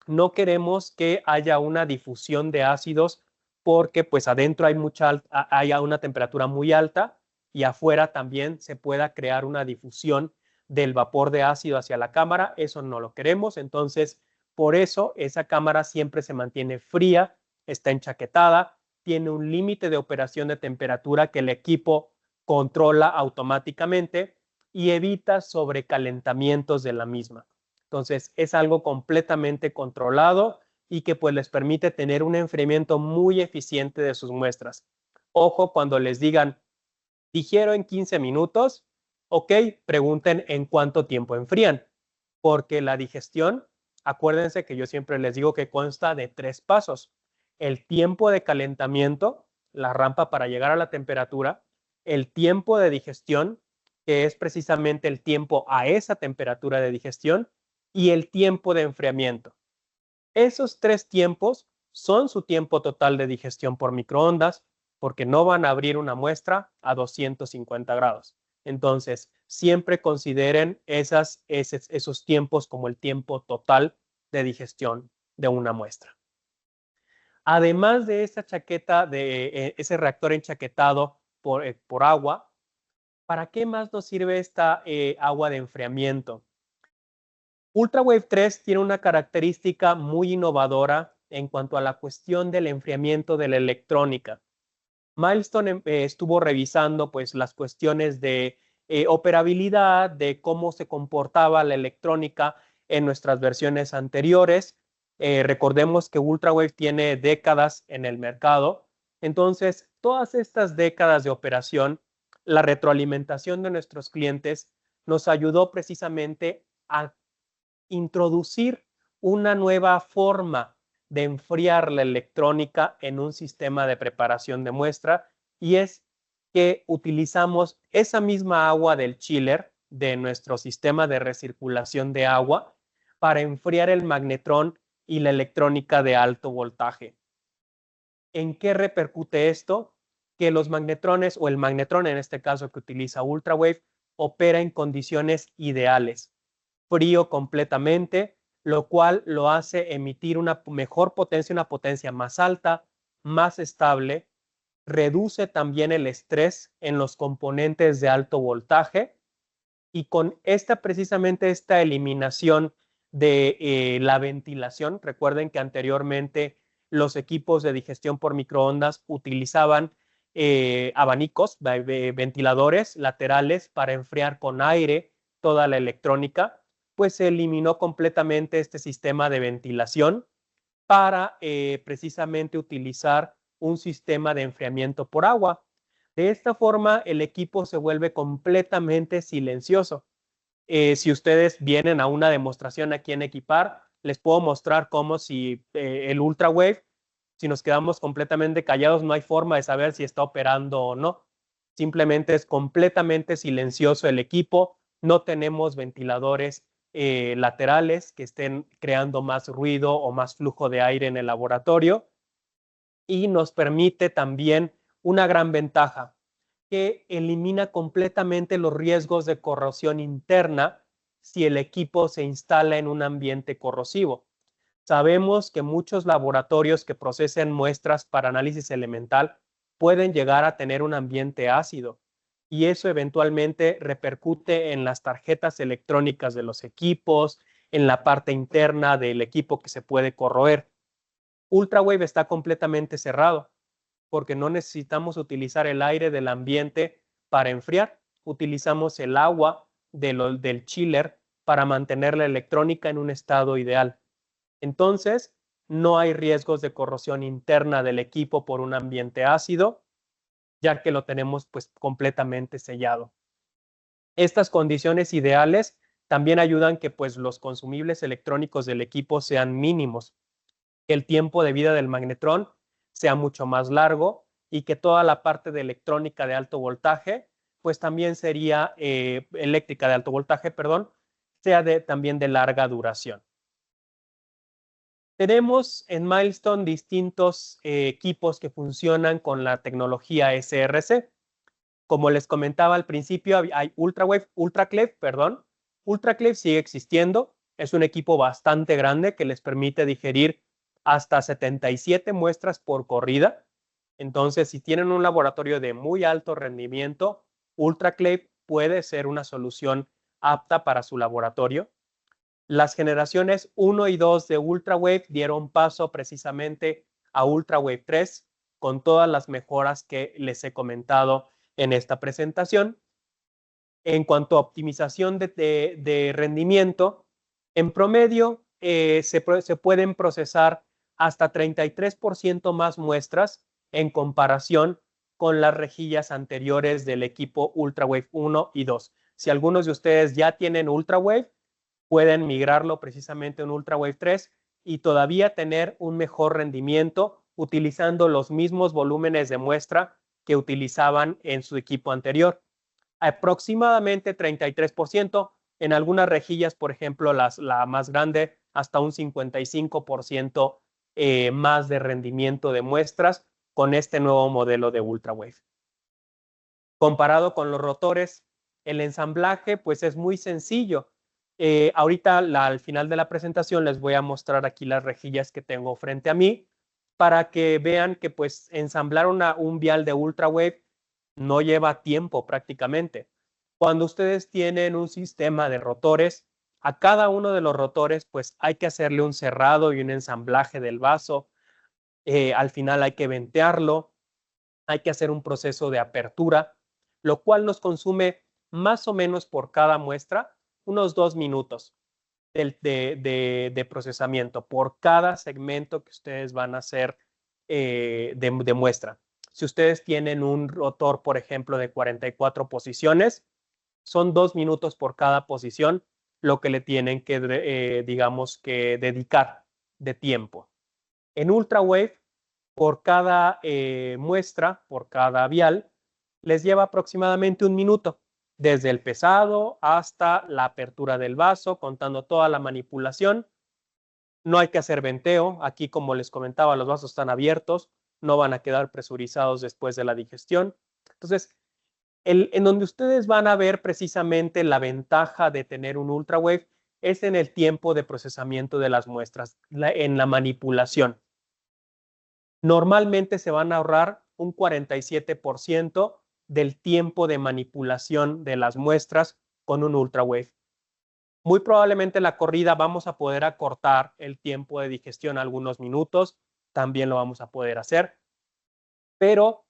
No queremos que haya una difusión de ácidos porque pues adentro hay una temperatura muy alta y afuera también se pueda crear una difusión del vapor de ácido hacia la cámara. Eso no lo queremos. Entonces, por eso esa cámara siempre se mantiene fría, está enchaquetada, tiene un límite de operación de temperatura que el equipo controla automáticamente y evita sobrecalentamientos de la misma. Entonces, es algo completamente controlado y que pues les permite tener un enfriamiento muy eficiente de sus muestras. Ojo, cuando les digan, digiero en 15 minutos, ok, pregunten en cuánto tiempo enfrían, porque la digestión, acuérdense que yo siempre les digo que consta de 3 pasos. El tiempo de calentamiento, la rampa para llegar a la temperatura, el tiempo de digestión, que es precisamente el tiempo a esa temperatura de digestión, y el tiempo de enfriamiento. Esos 3 tiempos son su tiempo total de digestión por microondas, porque no van a abrir una muestra a 250 grados. Entonces, siempre consideren esos tiempos como el tiempo total de digestión de una muestra. Además de esa chaqueta, de ese reactor enchaquetado por agua, ¿para qué más nos sirve esta agua de enfriamiento? UltraWave 3 tiene una característica muy innovadora en cuanto a la cuestión del enfriamiento de la electrónica. Milestone estuvo revisando pues las cuestiones de operabilidad, de cómo se comportaba la electrónica en nuestras versiones anteriores. Recordemos que UltraWave tiene décadas en el mercado. Entonces, todas estas décadas de operación, la retroalimentación de nuestros clientes nos ayudó precisamente a introducir una nueva forma de enfriar la electrónica en un sistema de preparación de muestra, y es que utilizamos esa misma agua del chiller de nuestro sistema de recirculación de agua para enfriar el magnetrón y la electrónica de alto voltaje. ¿En qué repercute esto? Que los magnetrones, o el magnetrón en este caso que utiliza UltraWave, opera en condiciones ideales, frío completamente, lo cual lo hace emitir una mejor potencia, una potencia más alta, más estable, reduce también el estrés en los componentes de alto voltaje, y con precisamente esta eliminación de la ventilación, recuerden que anteriormente los equipos de digestión por microondas utilizaban abanicos, ventiladores laterales para enfriar con aire toda la electrónica, pues se eliminó completamente este sistema de ventilación para precisamente utilizar un sistema de enfriamiento por agua. De esta forma, el equipo se vuelve completamente silencioso. Si ustedes vienen a una demostración aquí en Equipar, les puedo mostrar cómo si el UltraWave, si nos quedamos completamente callados, no hay forma de saber si está operando o no. Simplemente es completamente silencioso el equipo, no tenemos ventiladores laterales que estén creando más ruido o más flujo de aire en el laboratorio, y nos permite también una gran ventaja, que elimina completamente los riesgos de corrosión interna si el equipo se instala en un ambiente corrosivo. Sabemos que muchos laboratorios que procesen muestras para análisis elemental pueden llegar a tener un ambiente ácido, y eso eventualmente repercute en las tarjetas electrónicas de los equipos, en la parte interna del equipo que se puede corroer. UltraWave está completamente cerrado porque no necesitamos utilizar el aire del ambiente para enfriar. Utilizamos el agua del chiller para mantener la electrónica en un estado ideal. Entonces, no hay riesgos de corrosión interna del equipo por un ambiente ácido, ya que lo tenemos pues completamente sellado. Estas condiciones ideales también ayudan que pues los consumibles electrónicos del equipo sean mínimos, que el tiempo de vida del magnetrón sea mucho más largo y que toda la parte de electrónica de alto voltaje pues también sería eléctrica de alto voltaje, perdón, sea también de larga duración. Tenemos en Milestone distintos equipos que funcionan con la tecnología SRC. Como les comentaba al principio, hay Ultraclave, perdón. Ultraclave sigue existiendo. Es un equipo bastante grande que les permite digerir hasta 77 muestras por corrida. Entonces, si tienen un laboratorio de muy alto rendimiento, Ultraclave puede ser una solución apta para su laboratorio. Las generaciones 1 y 2 de Ultrawave dieron paso precisamente a Ultrawave 3 con todas las mejoras que les he comentado en esta presentación. En cuanto a optimización de rendimiento, en promedio se pueden procesar hasta 33% más muestras en comparación con las rejillas anteriores del equipo Ultrawave 1 y 2. Si algunos de ustedes ya tienen Ultrawave, pueden migrarlo precisamente en Ultrawave 3 y todavía tener un mejor rendimiento utilizando los mismos volúmenes de muestra que utilizaban en su equipo anterior. Aproximadamente 33%, en algunas rejillas, por ejemplo, la más grande, hasta un 55% más de rendimiento de muestras con este nuevo modelo de Ultrawave. Comparado con los rotores, el ensamblaje pues es muy sencillo. Ahorita al final de la presentación les voy a mostrar aquí las rejillas que tengo frente a mí para que vean que pues ensamblar un vial de Ultrawave no lleva tiempo prácticamente. Cuando ustedes tienen un sistema de rotores, a cada uno de los rotores pues hay que hacerle un cerrado y un ensamblaje del vaso. Al final hay que ventearlo, hay que hacer un proceso de apertura, lo cual nos consume más o menos por cada muestra unos 2 minutos de procesamiento por cada segmento que ustedes van a hacer de muestra. Si ustedes tienen un rotor, por ejemplo, de 44 posiciones, son 2 minutos por cada posición lo que le tienen que, digamos, que dedicar de tiempo. En Ultrawave, por cada muestra, por cada vial, les lleva aproximadamente 1 minuto, desde el pesado hasta la apertura del vaso, contando toda la manipulación. No hay que hacer venteo. Aquí, como les comentaba, los vasos están abiertos, no van a quedar presurizados después de la digestión. Entonces, en donde ustedes van a ver precisamente la ventaja de tener un Ultrawave es en el tiempo de procesamiento de las muestras, en la manipulación. Normalmente se van a ahorrar un 47% del tiempo de manipulación de las muestras con un Ultrawave. Muy probablemente en la corrida vamos a poder acortar el tiempo de digestión a algunos minutos, también lo vamos a poder hacer, pero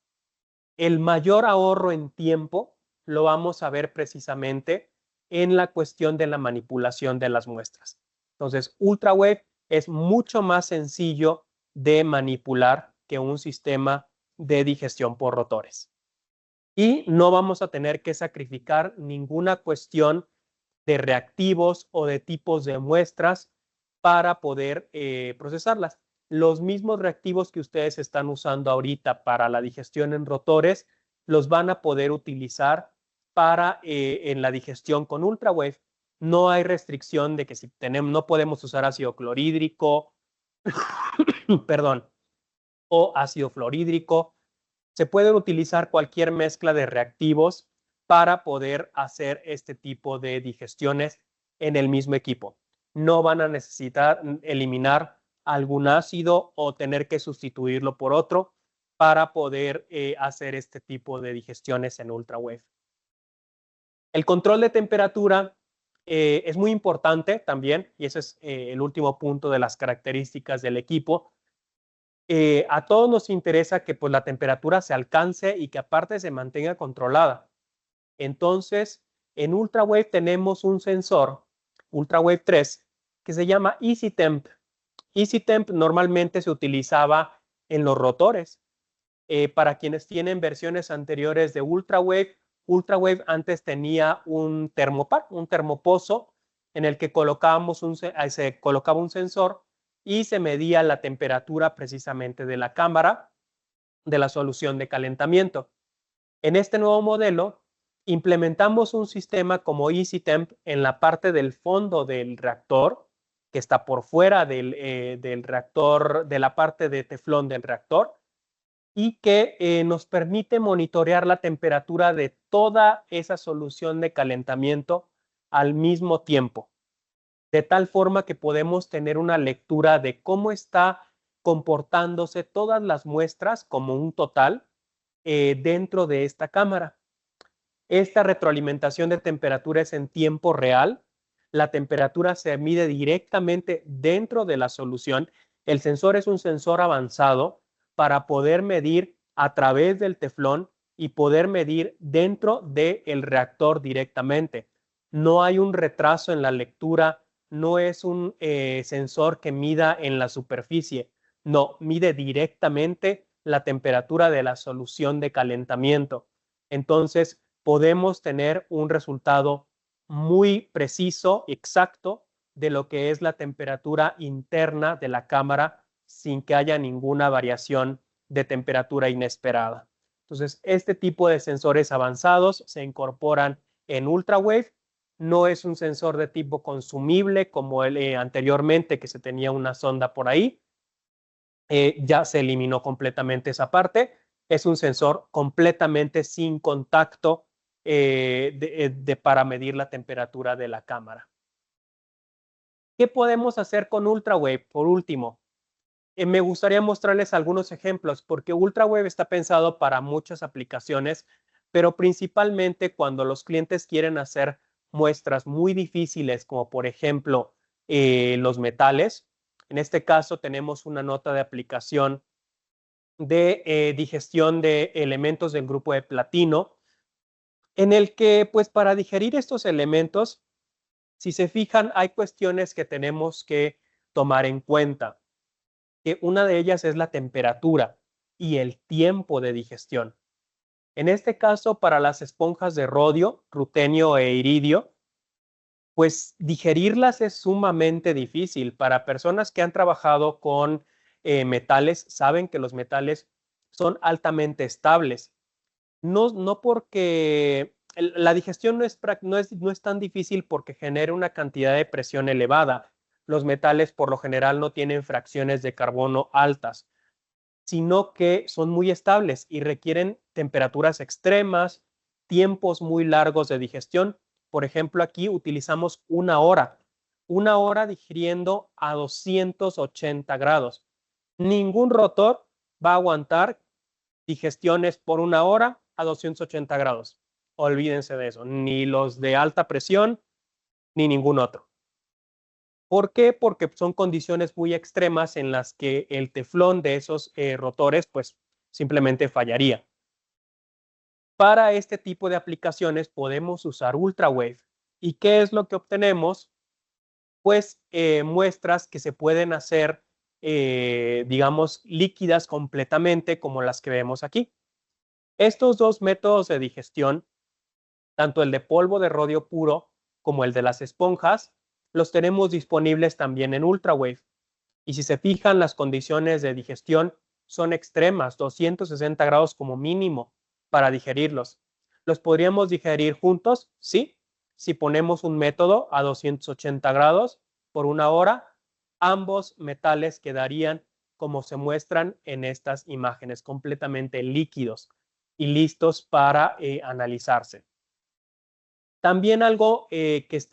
el mayor ahorro en tiempo lo vamos a ver precisamente en la cuestión de la manipulación de las muestras. Entonces, Ultrawave es mucho más sencillo de manipular que un sistema de digestión por rotores. Y no vamos a tener que sacrificar ninguna cuestión de reactivos o de tipos de muestras para poder procesarlas. Los mismos reactivos que ustedes están usando ahorita para la digestión en rotores los van a poder utilizar para en la digestión con Ultrawave. No hay restricción de que si tenemos, no podemos usar ácido clorhídrico, perdón, o ácido fluorhídrico. Se pueden utilizar cualquier mezcla de reactivos para poder hacer este tipo de digestiones en el mismo equipo. No van a necesitar eliminar algún ácido o tener que sustituirlo por otro para poder hacer este tipo de digestiones en Ultrawave. El control de temperatura es muy importante también, y ese es el último punto de las características del equipo. A todos nos interesa que pues, la temperatura se alcance y que aparte se mantenga controlada. Entonces, en Ultrawave tenemos un sensor, Ultrawave 3, que se llama EasyTemp. EasyTemp normalmente se utilizaba en los rotores. Para quienes tienen versiones anteriores de Ultrawave, Ultrawave antes tenía un termopack, un termopozo, en el que se colocaba un sensor y se medía la temperatura precisamente de la cámara de la solución de calentamiento. En este nuevo modelo, Implementamos un sistema como EasyTemp en la parte del fondo del reactor, que está por fuera del reactor, de la parte de teflón del reactor, y que nos permite monitorear la temperatura de toda esa solución de calentamiento al mismo tiempo, de tal forma que podemos tener una lectura de cómo está comportándose todas las muestras como un total dentro de esta cámara. Esta retroalimentación de temperatura es en tiempo real. La temperatura se mide directamente dentro de la solución. El sensor es un sensor avanzado para poder medir a través del teflón y poder medir dentro del reactor directamente. No hay un retraso en la lectura, no es un sensor que mida en la superficie, no, mide directamente la temperatura de la solución de calentamiento. Entonces, podemos tener un resultado muy preciso, exacto, de lo que es la temperatura interna de la cámara sin que haya ninguna variación de temperatura inesperada. Entonces, este tipo de sensores avanzados se incorporan en UltraWave. No es un sensor de tipo consumible como el anteriormente, que se tenía una sonda por ahí. Ya se eliminó completamente esa parte. Es un sensor completamente sin contacto para medir la temperatura de la cámara. ¿Qué podemos hacer con UltraWave? Por último, me gustaría mostrarles algunos ejemplos porque UltraWave está pensado para muchas aplicaciones, pero principalmente cuando los clientes quieren hacer muestras muy difíciles, como por ejemplo los metales. En este caso tenemos una nota de aplicación de digestión de elementos del grupo de platino, en el que, pues, para digerir estos elementos, si se fijan, hay cuestiones que tenemos que tomar en cuenta. Que una de ellas es la temperatura y el tiempo de digestión. En este caso, para las esponjas de rodio, rutenio e iridio, pues digerirlas es sumamente difícil. Para personas que han trabajado con metales, saben que los metales son altamente estables. No porque la digestión no es tan difícil porque genera una cantidad de presión elevada. Los metales por lo general no tienen fracciones de carbono altas, sino que son muy estables y requieren temperaturas extremas, tiempos muy largos de digestión. Por ejemplo, aquí utilizamos una hora digiriendo a 280 grados. Ningún rotor va a aguantar digestiones por una hora a 280 grados. Olvídense de eso, ni los de alta presión, ni ningún otro. ¿Por qué? Porque son condiciones muy extremas en las que el teflón de esos rotores pues simplemente fallaría. Para este tipo de aplicaciones podemos usar UltraWave. ¿Y qué es lo que obtenemos? Pues muestras que se pueden hacer, digamos, líquidas completamente como las que vemos aquí. Estos dos métodos de digestión, tanto el de polvo de rodio puro como el de las esponjas, los tenemos disponibles también en UltraWave. Y si se fijan, las condiciones de digestión son extremas, 260 grados como mínimo para digerirlos. ¿Los podríamos digerir juntos? Sí. Si ponemos un método a 280 grados por una hora, ambos metales quedarían como se muestran en estas imágenes, completamente líquidos y listos para analizarse. También algo que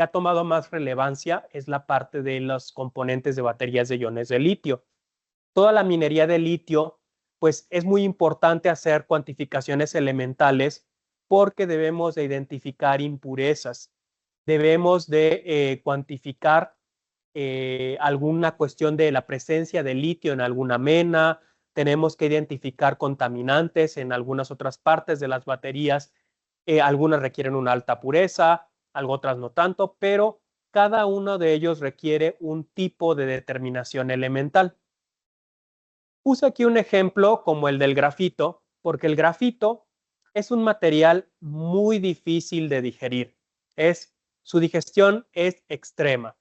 ha tomado más relevancia es la parte de los componentes de baterías de iones de litio. Toda la minería de litio, pues es muy importante hacer cuantificaciones elementales porque debemos de identificar impurezas, debemos de cuantificar alguna cuestión de la presencia de litio en alguna mena, tenemos que identificar contaminantes en algunas otras partes de las baterías. Algunas requieren una alta pureza, otras no tanto, pero cada uno de ellos requiere un tipo de determinación elemental. Puse aquí un ejemplo como el del grafito, porque el grafito es un material muy difícil de digerir. Su digestión es extrema.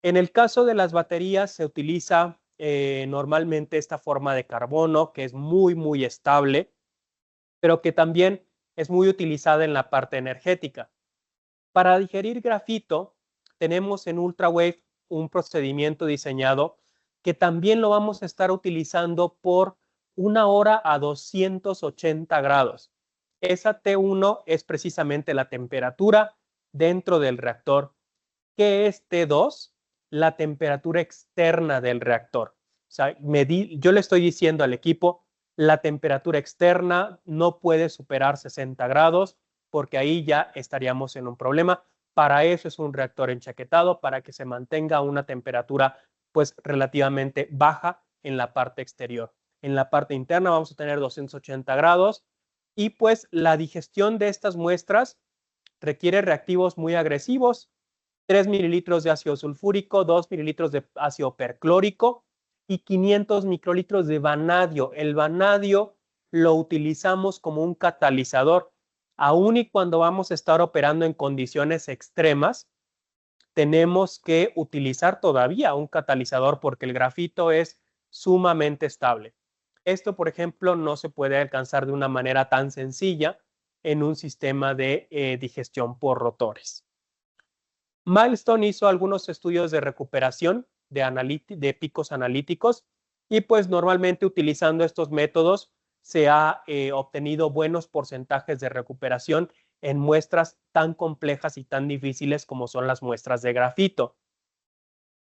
En el caso de las baterías se utiliza normalmente esta forma de carbono que es muy, muy estable, pero que también es muy utilizada en la parte energética. Para digerir grafito, tenemos en UltraWave un procedimiento diseñado que también lo vamos a estar utilizando por 1 hora a 280 grados. Esa T1 es precisamente la temperatura dentro del reactor. ¿Qué es T2? La temperatura externa del reactor. O sea, yo le estoy diciendo al equipo, la temperatura externa no puede superar 60 grados porque ahí ya estaríamos en un problema. Para eso es un reactor enchaquetado, para que se mantenga una temperatura pues relativamente baja en la parte exterior. En la parte interna vamos a tener 280 grados y pues la digestión de estas muestras requiere reactivos muy agresivos, 3 mililitros de ácido sulfúrico, 2 mililitros de ácido perclórico y 500 microlitros de vanadio. El vanadio lo utilizamos como un catalizador. Aún y cuando vamos a estar operando en condiciones extremas, tenemos que utilizar todavía un catalizador porque el grafito es sumamente estable. Esto, por ejemplo, no se puede alcanzar de una manera tan sencilla en un sistema de digestión por rotores. Milestone hizo algunos estudios de recuperación de picos analíticos y pues normalmente utilizando estos métodos se ha obtenido buenos porcentajes de recuperación en muestras tan complejas y tan difíciles como son las muestras de grafito.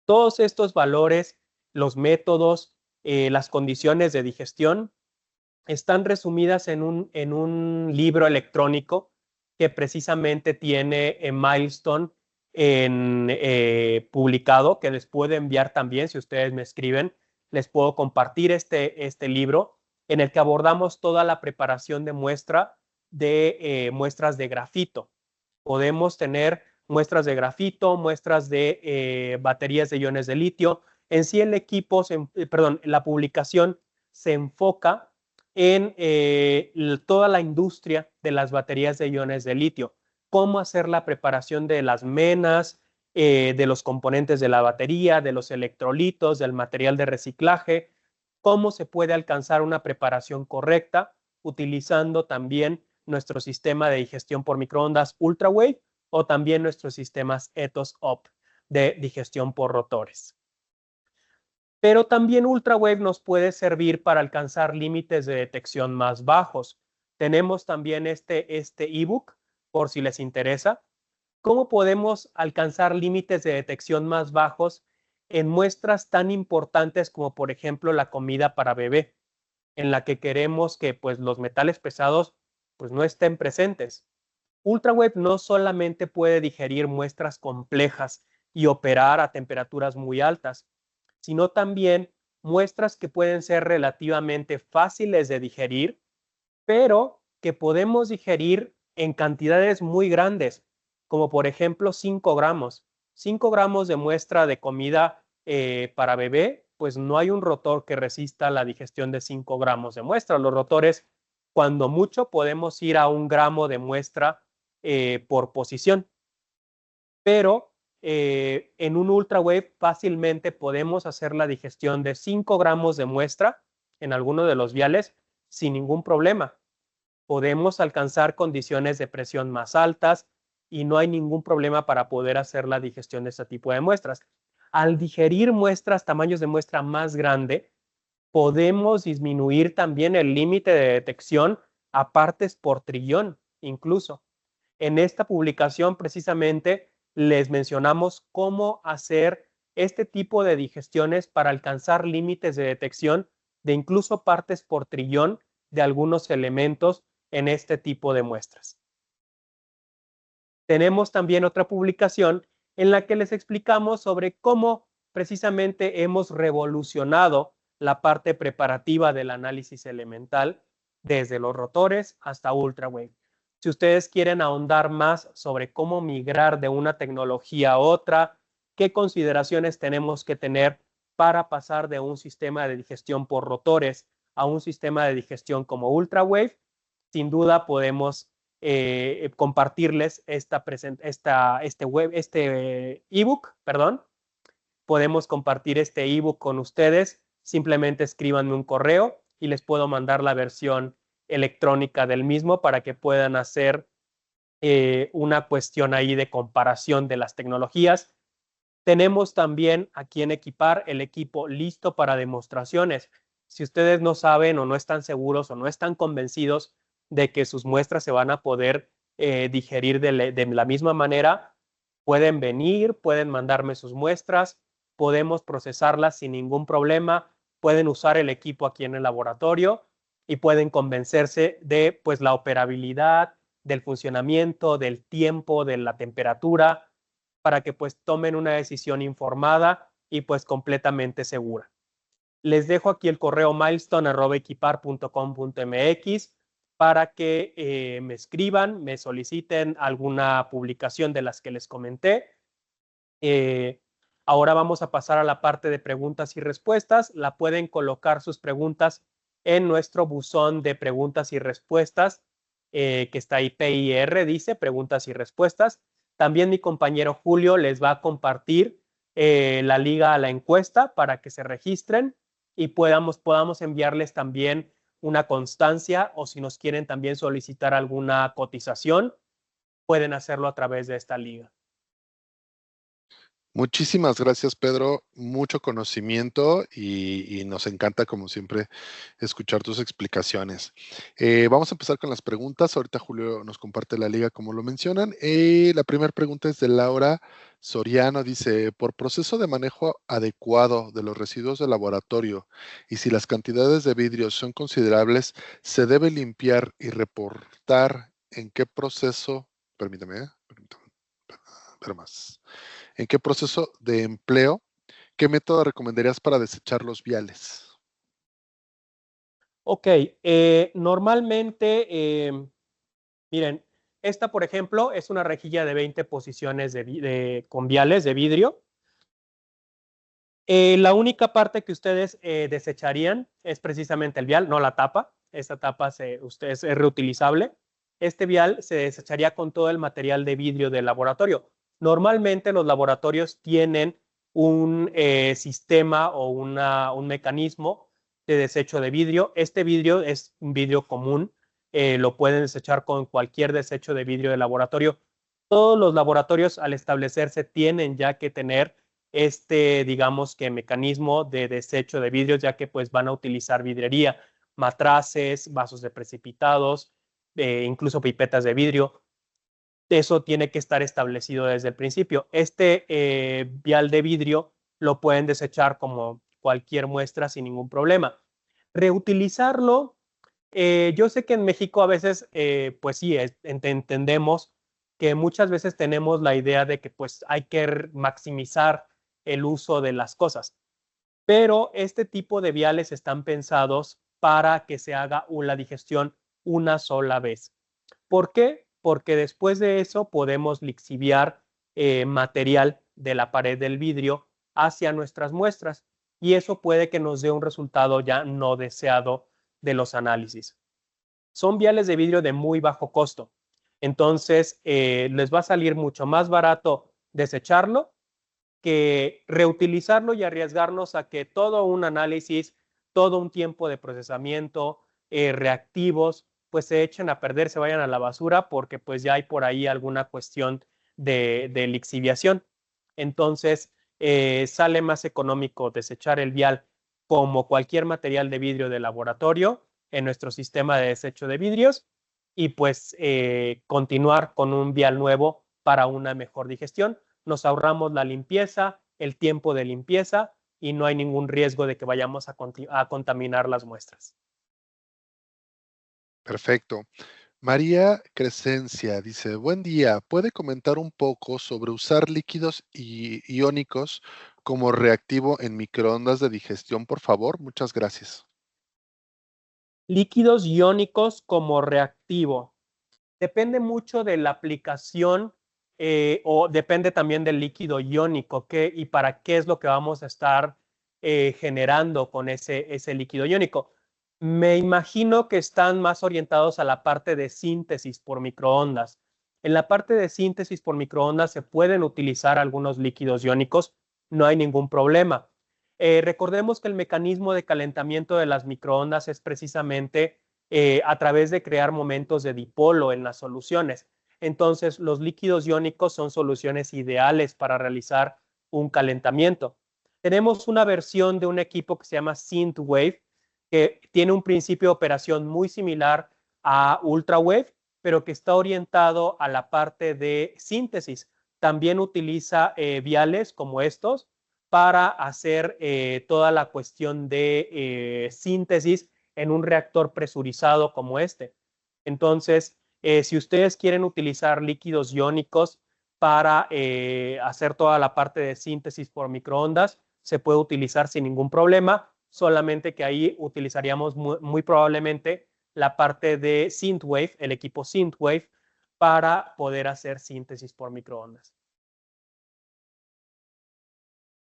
Todos estos valores, los métodos, las condiciones de digestión están resumidas en un libro electrónico que precisamente tiene Milestone publicado, que les puedo enviar también si ustedes me escriben. Les puedo compartir este libro en el que abordamos toda la preparación de muestras de grafito. Podemos tener muestras de grafito, muestras de baterías de iones de litio. En sí el equipo, la publicación se enfoca en toda la industria de las baterías de iones de litio, cómo hacer la preparación de las menas, de los componentes de la batería, de los electrolitos, del material de reciclaje, cómo se puede alcanzar una preparación correcta utilizando también nuestro sistema de digestión por microondas UltraWave o también nuestros sistemas Ethos-Op de digestión por rotores. Pero también UltraWave nos puede servir para alcanzar límites de detección más bajos. Tenemos también este ebook, por si les interesa. ¿Cómo podemos alcanzar límites de detección más bajos en muestras tan importantes como, por ejemplo, la comida para bebé, en la que queremos que pues, los metales pesados pues, no estén presentes? UltraWave no solamente puede digerir muestras complejas y operar a temperaturas muy altas, sino también muestras que pueden ser relativamente fáciles de digerir, pero que podemos digerir en cantidades muy grandes, como por ejemplo 5 gramos. 5 gramos de muestra de comida para bebé, pues no hay un rotor que resista la digestión de 5 gramos de muestra. Los rotores, cuando mucho, podemos ir a 1 gramo de muestra por posición. Pero en un UltraWave fácilmente podemos hacer la digestión de 5 gramos de muestra en alguno de los viales sin ningún problema. Podemos alcanzar condiciones de presión más altas y no hay ningún problema para poder hacer la digestión de este tipo de muestras. Al digerir muestras, tamaños de muestra más grande, podemos disminuir también el límite de detección a partes por trillón, incluso. En esta publicación precisamente les mencionamos cómo hacer este tipo de digestiones para alcanzar límites de detección de incluso partes por trillón de algunos elementos en este tipo de muestras. Tenemos también otra publicación en la que les explicamos sobre cómo precisamente hemos revolucionado la parte preparativa del análisis elemental desde los rotores hasta UltraWave. Si ustedes quieren ahondar más sobre cómo migrar de una tecnología a otra, qué consideraciones tenemos que tener para pasar de un sistema de digestión por rotores a un sistema de digestión como UltraWave, sin duda podemos compartirles este ebook, perdón. Podemos compartir este ebook con ustedes. Simplemente escríbanme un correo y les puedo mandar la versión electrónica del mismo para que puedan hacer una cuestión ahí de comparación de las tecnologías. Tenemos también aquí en Equipar el equipo listo para demostraciones. Si ustedes no saben o no están seguros o no están convencidos de que sus muestras se van a poder digerir de la misma manera, pueden venir, pueden mandarme sus muestras, podemos procesarlas sin ningún problema, pueden usar el equipo aquí en el laboratorio y pueden convencerse de pues la operabilidad, del funcionamiento, del tiempo, de la temperatura, para que pues tomen una decisión informada y pues completamente segura. Les dejo aquí el correo milestone@equipar.com.mx para que me escriban, me soliciten alguna publicación de las que les comenté. Ahora vamos a pasar a la parte de preguntas y respuestas. La pueden colocar sus preguntas en nuestro buzón de preguntas y respuestas, que está ahí PIR, dice preguntas y respuestas. También mi compañero Julio les va a compartir la liga a la encuesta para que se registren y podamos enviarles también una constancia, o si nos quieren también solicitar alguna cotización, pueden hacerlo a través de esta liga. Muchísimas gracias, Pedro. Mucho conocimiento y nos encanta, como siempre, escuchar tus explicaciones. Vamos a empezar con las preguntas. Ahorita Julio nos comparte la liga, como lo mencionan. La primera pregunta es de Laura Soriano. Dice, por proceso de manejo adecuado de los residuos de laboratorio y si las cantidades de vidrio son considerables, ¿se debe limpiar y reportar en qué proceso? Permítame, pero más. ¿En qué proceso de empleo? ¿Qué método recomendarías para desechar los viales? Ok, normalmente, miren, esta, por ejemplo, es una rejilla de 20 posiciones con viales de vidrio. La única parte que ustedes desecharían es precisamente el vial, no la tapa. Esta tapa es reutilizable. Este vial se desecharía con todo el material de vidrio del laboratorio. Normalmente los laboratorios tienen un sistema o un mecanismo de desecho de vidrio. Este vidrio es un vidrio común, lo pueden desechar con cualquier desecho de vidrio de laboratorio. Todos los laboratorios al establecerse tienen ya que tener digamos que mecanismo de desecho de vidrios, ya que pues van a utilizar vidrería, matraces, vasos de precipitados, incluso pipetas de vidrio. Eso tiene que estar establecido desde el principio. Vial de vidrio lo pueden desechar como cualquier muestra sin ningún problema. Reutilizarlo, yo sé que en México a veces, pues sí, entendemos que muchas veces tenemos la idea de que pues hay que maximizar el uso de las cosas, pero este tipo de viales están pensados para que se haga la digestión una sola vez. ¿Por qué? Porque después de eso podemos lixiviar material de la pared del vidrio hacia nuestras muestras y eso puede que nos dé un resultado ya no deseado de los análisis. Son viales de vidrio de muy bajo costo, entonces les va a salir mucho más barato desecharlo que reutilizarlo y arriesgarnos a que todo un análisis, todo un tiempo de procesamiento, reactivos, pues se echen a perder, se vayan a la basura porque pues ya hay por ahí alguna cuestión de lixiviación. Entonces, sale más económico desechar el vial como cualquier material de vidrio de laboratorio en nuestro sistema de desecho de vidrios y pues continuar con un vial nuevo para una mejor digestión. Nos ahorramos la limpieza, el tiempo de limpieza y no hay ningún riesgo de que vayamos a contaminar las muestras. Perfecto. María Crescencia dice, buen día, ¿puede comentar un poco sobre usar líquidos iónicos como reactivo en microondas de digestión, por favor? Muchas gracias. Líquidos iónicos como reactivo. Depende mucho de la aplicación o depende también del líquido iónico y para qué es lo que vamos a estar generando con ese líquido iónico. Me imagino que están más orientados a la parte de síntesis por microondas. En la parte de síntesis por microondas se pueden utilizar algunos líquidos iónicos, no hay ningún problema. Recordemos que el mecanismo de calentamiento de las microondas es precisamente a través de crear momentos de dipolo en las soluciones. Entonces, los líquidos iónicos son soluciones ideales para realizar un calentamiento. Tenemos una versión de un equipo que se llama Synthwave, que tiene un principio de operación muy similar a UltraWave, pero que está orientado a la parte de síntesis. También utiliza viales como estos para hacer toda la cuestión de síntesis en un reactor presurizado como este. Entonces, si ustedes quieren utilizar líquidos iónicos para hacer toda la parte de síntesis por microondas, se puede utilizar sin ningún problema, solamente que ahí utilizaríamos muy probablemente la parte de Synthwave, el equipo Synthwave, para poder hacer síntesis por microondas.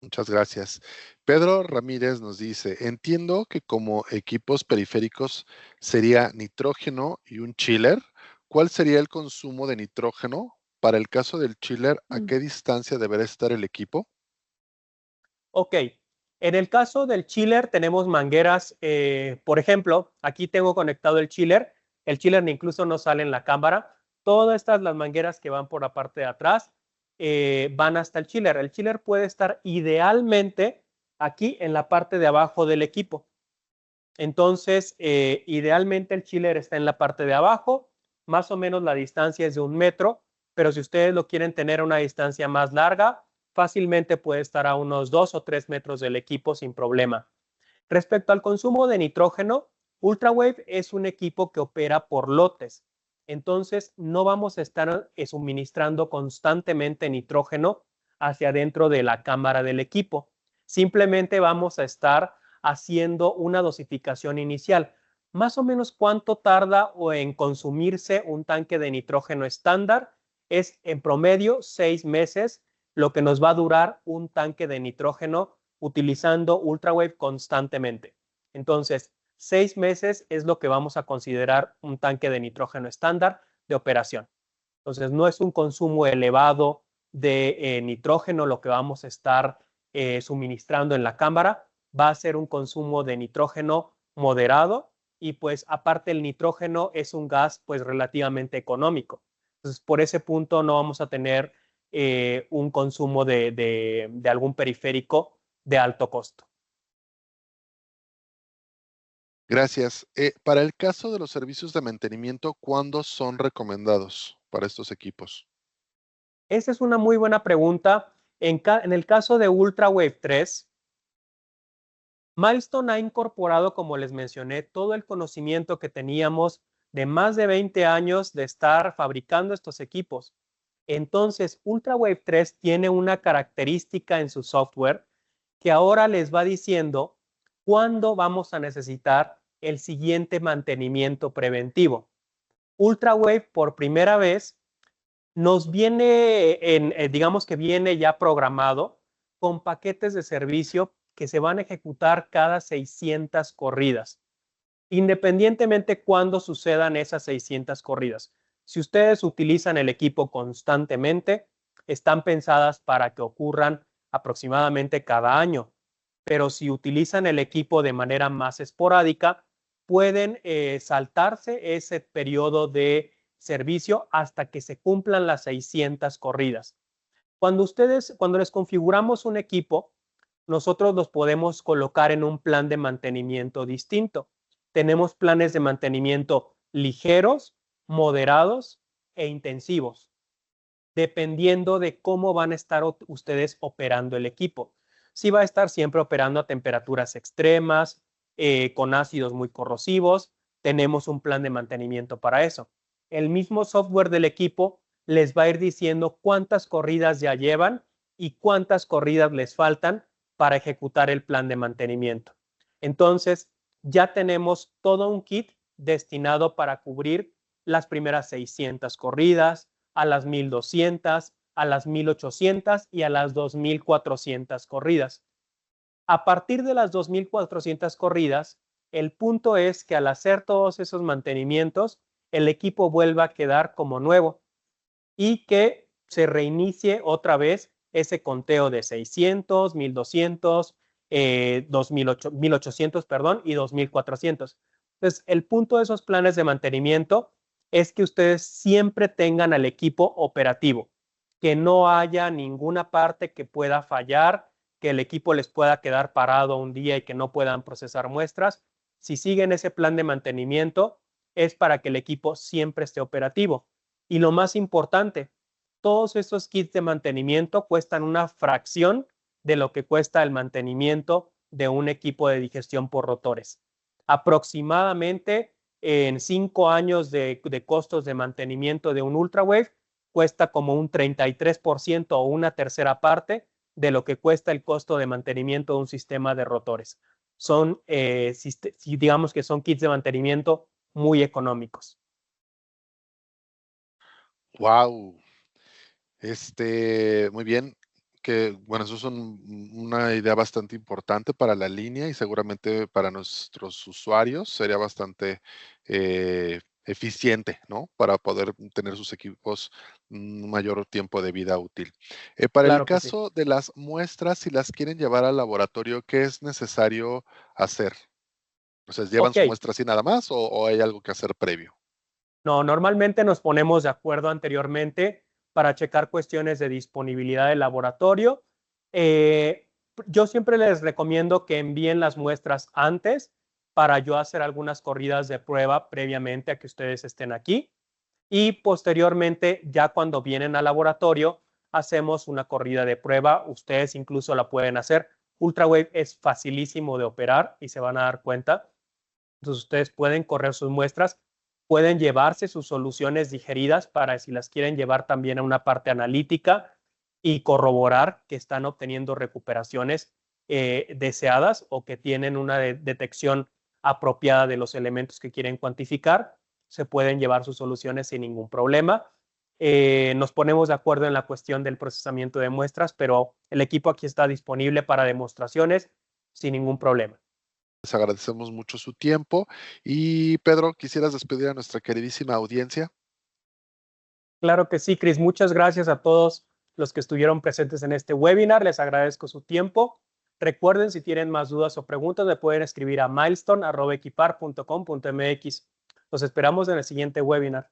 Muchas gracias. Pedro Ramírez nos dice, entiendo que como equipos periféricos sería nitrógeno y un chiller. ¿Cuál sería el consumo de nitrógeno? Para el caso del chiller, ¿a qué distancia deberá estar el equipo? Ok, en el caso del chiller tenemos mangueras, por ejemplo, aquí tengo conectado el chiller incluso no sale en la cámara, todas estas las mangueras que van por la parte de atrás van hasta el chiller puede estar idealmente aquí en la parte de abajo del equipo, entonces idealmente el chiller está en la parte de abajo, más o menos la distancia es de 1 metro, pero si ustedes lo quieren tener a una distancia más larga, fácilmente puede estar a unos 2 o 3 metros del equipo sin problema. Respecto al consumo de nitrógeno, UltraWave es un equipo que opera por lotes. Entonces, no vamos a estar suministrando constantemente nitrógeno hacia adentro de la cámara del equipo. Simplemente vamos a estar haciendo una dosificación inicial. Más o menos cuánto tarda en consumirse un tanque de nitrógeno estándar es en promedio 6 meses lo que nos va a durar un tanque de nitrógeno utilizando UltraWave constantemente. Entonces, 6 meses es lo que vamos a considerar un tanque de nitrógeno estándar de operación. Entonces, no es un consumo elevado de nitrógeno lo que vamos a estar suministrando en la cámara, va a ser un consumo de nitrógeno moderado y pues aparte el nitrógeno es un gas pues relativamente económico. Entonces, por ese punto no vamos a tener un consumo de algún periférico de alto costo. Gracias. Para el caso de los servicios de mantenimiento, ¿cuándo son recomendados para estos equipos? Esa es una muy buena pregunta. En el caso de UltraWave 3, Milestone ha incorporado, como les mencioné, todo el conocimiento que teníamos de más de 20 años de estar fabricando estos equipos. Entonces, UltraWave 3 tiene una característica en su software que ahora les va diciendo cuándo vamos a necesitar el siguiente mantenimiento preventivo. UltraWave por primera vez nos viene, digamos que viene ya programado con paquetes de servicio que se van a ejecutar cada 600 corridas, independientemente cuándo sucedan esas 600 corridas. Si ustedes utilizan el equipo constantemente, están pensadas para que ocurran aproximadamente cada año, pero si utilizan el equipo de manera más esporádica, pueden saltarse ese periodo de servicio hasta que se cumplan las 600 corridas. Cuando les configuramos un equipo, nosotros los podemos colocar en un plan de mantenimiento distinto. Tenemos planes de mantenimiento ligeros, moderados e intensivos, dependiendo de cómo van a estar ustedes operando el equipo. Si va a estar siempre operando a temperaturas extremas, con ácidos muy corrosivos, tenemos un plan de mantenimiento para eso. El mismo software del equipo les va a ir diciendo cuántas corridas ya llevan y cuántas corridas les faltan para ejecutar el plan de mantenimiento. Entonces, ya tenemos todo un kit destinado para cubrir las primeras 600 corridas, a las 1200, a las 1800 y a las 2400 corridas. A partir de las 2400 corridas, el punto es que al hacer todos esos mantenimientos, el equipo vuelva a quedar como nuevo y que se reinicie otra vez ese conteo de 600, 1200, 1800, perdón, y 2400. Entonces, el punto de esos planes de mantenimiento es que ustedes siempre tengan al equipo operativo, que no haya ninguna parte que pueda fallar, que el equipo les pueda quedar parado un día y que no puedan procesar muestras. Si siguen ese plan de mantenimiento, es para que el equipo siempre esté operativo. Y lo más importante, todos estos kits de mantenimiento cuestan una fracción de lo que cuesta el mantenimiento de un equipo de digestión por rotores. Aproximadamente en 5 años de costos de mantenimiento de un UltraWave, cuesta como un 33% o una tercera parte de lo que cuesta el costo de mantenimiento de un sistema de rotores. Son, digamos que son kits de mantenimiento muy económicos. Wow. Muy bien, que bueno, eso es una idea bastante importante para la línea y seguramente para nuestros usuarios sería bastante eficiente, ¿no? Para poder tener sus equipos un mayor tiempo de vida útil. Para el Claro que sí. caso de las muestras, si las quieren llevar al laboratorio, ¿qué es necesario hacer? O sea, ¿llevan Ok. su muestra así nada más o hay algo que hacer previo? No, normalmente nos ponemos de acuerdo anteriormente para checar cuestiones de disponibilidad del laboratorio. Yo siempre les recomiendo que envíen las muestras antes para yo hacer algunas corridas de prueba previamente a que ustedes estén aquí. Y posteriormente, ya cuando vienen al laboratorio, hacemos una corrida de prueba. Ustedes incluso la pueden hacer. UltraWave es facilísimo de operar y se van a dar cuenta. Entonces ustedes pueden correr sus muestras, pueden llevarse sus soluciones digeridas para si las quieren llevar también a una parte analítica y corroborar que están obteniendo recuperaciones deseadas o que tienen una detección apropiada de los elementos que quieren cuantificar. Se pueden llevar sus soluciones sin ningún problema. Nos ponemos de acuerdo en la cuestión del procesamiento de muestras, pero el equipo aquí está disponible para demostraciones sin ningún problema. Les agradecemos mucho su tiempo. Y Pedro, ¿quisieras despedir a nuestra queridísima audiencia? Claro que sí, Cris. Muchas gracias a todos los que estuvieron presentes en este webinar. Les agradezco su tiempo. Recuerden, si tienen más dudas o preguntas, me pueden escribir a milestone@equipar.com.mx. Los esperamos en el siguiente webinar.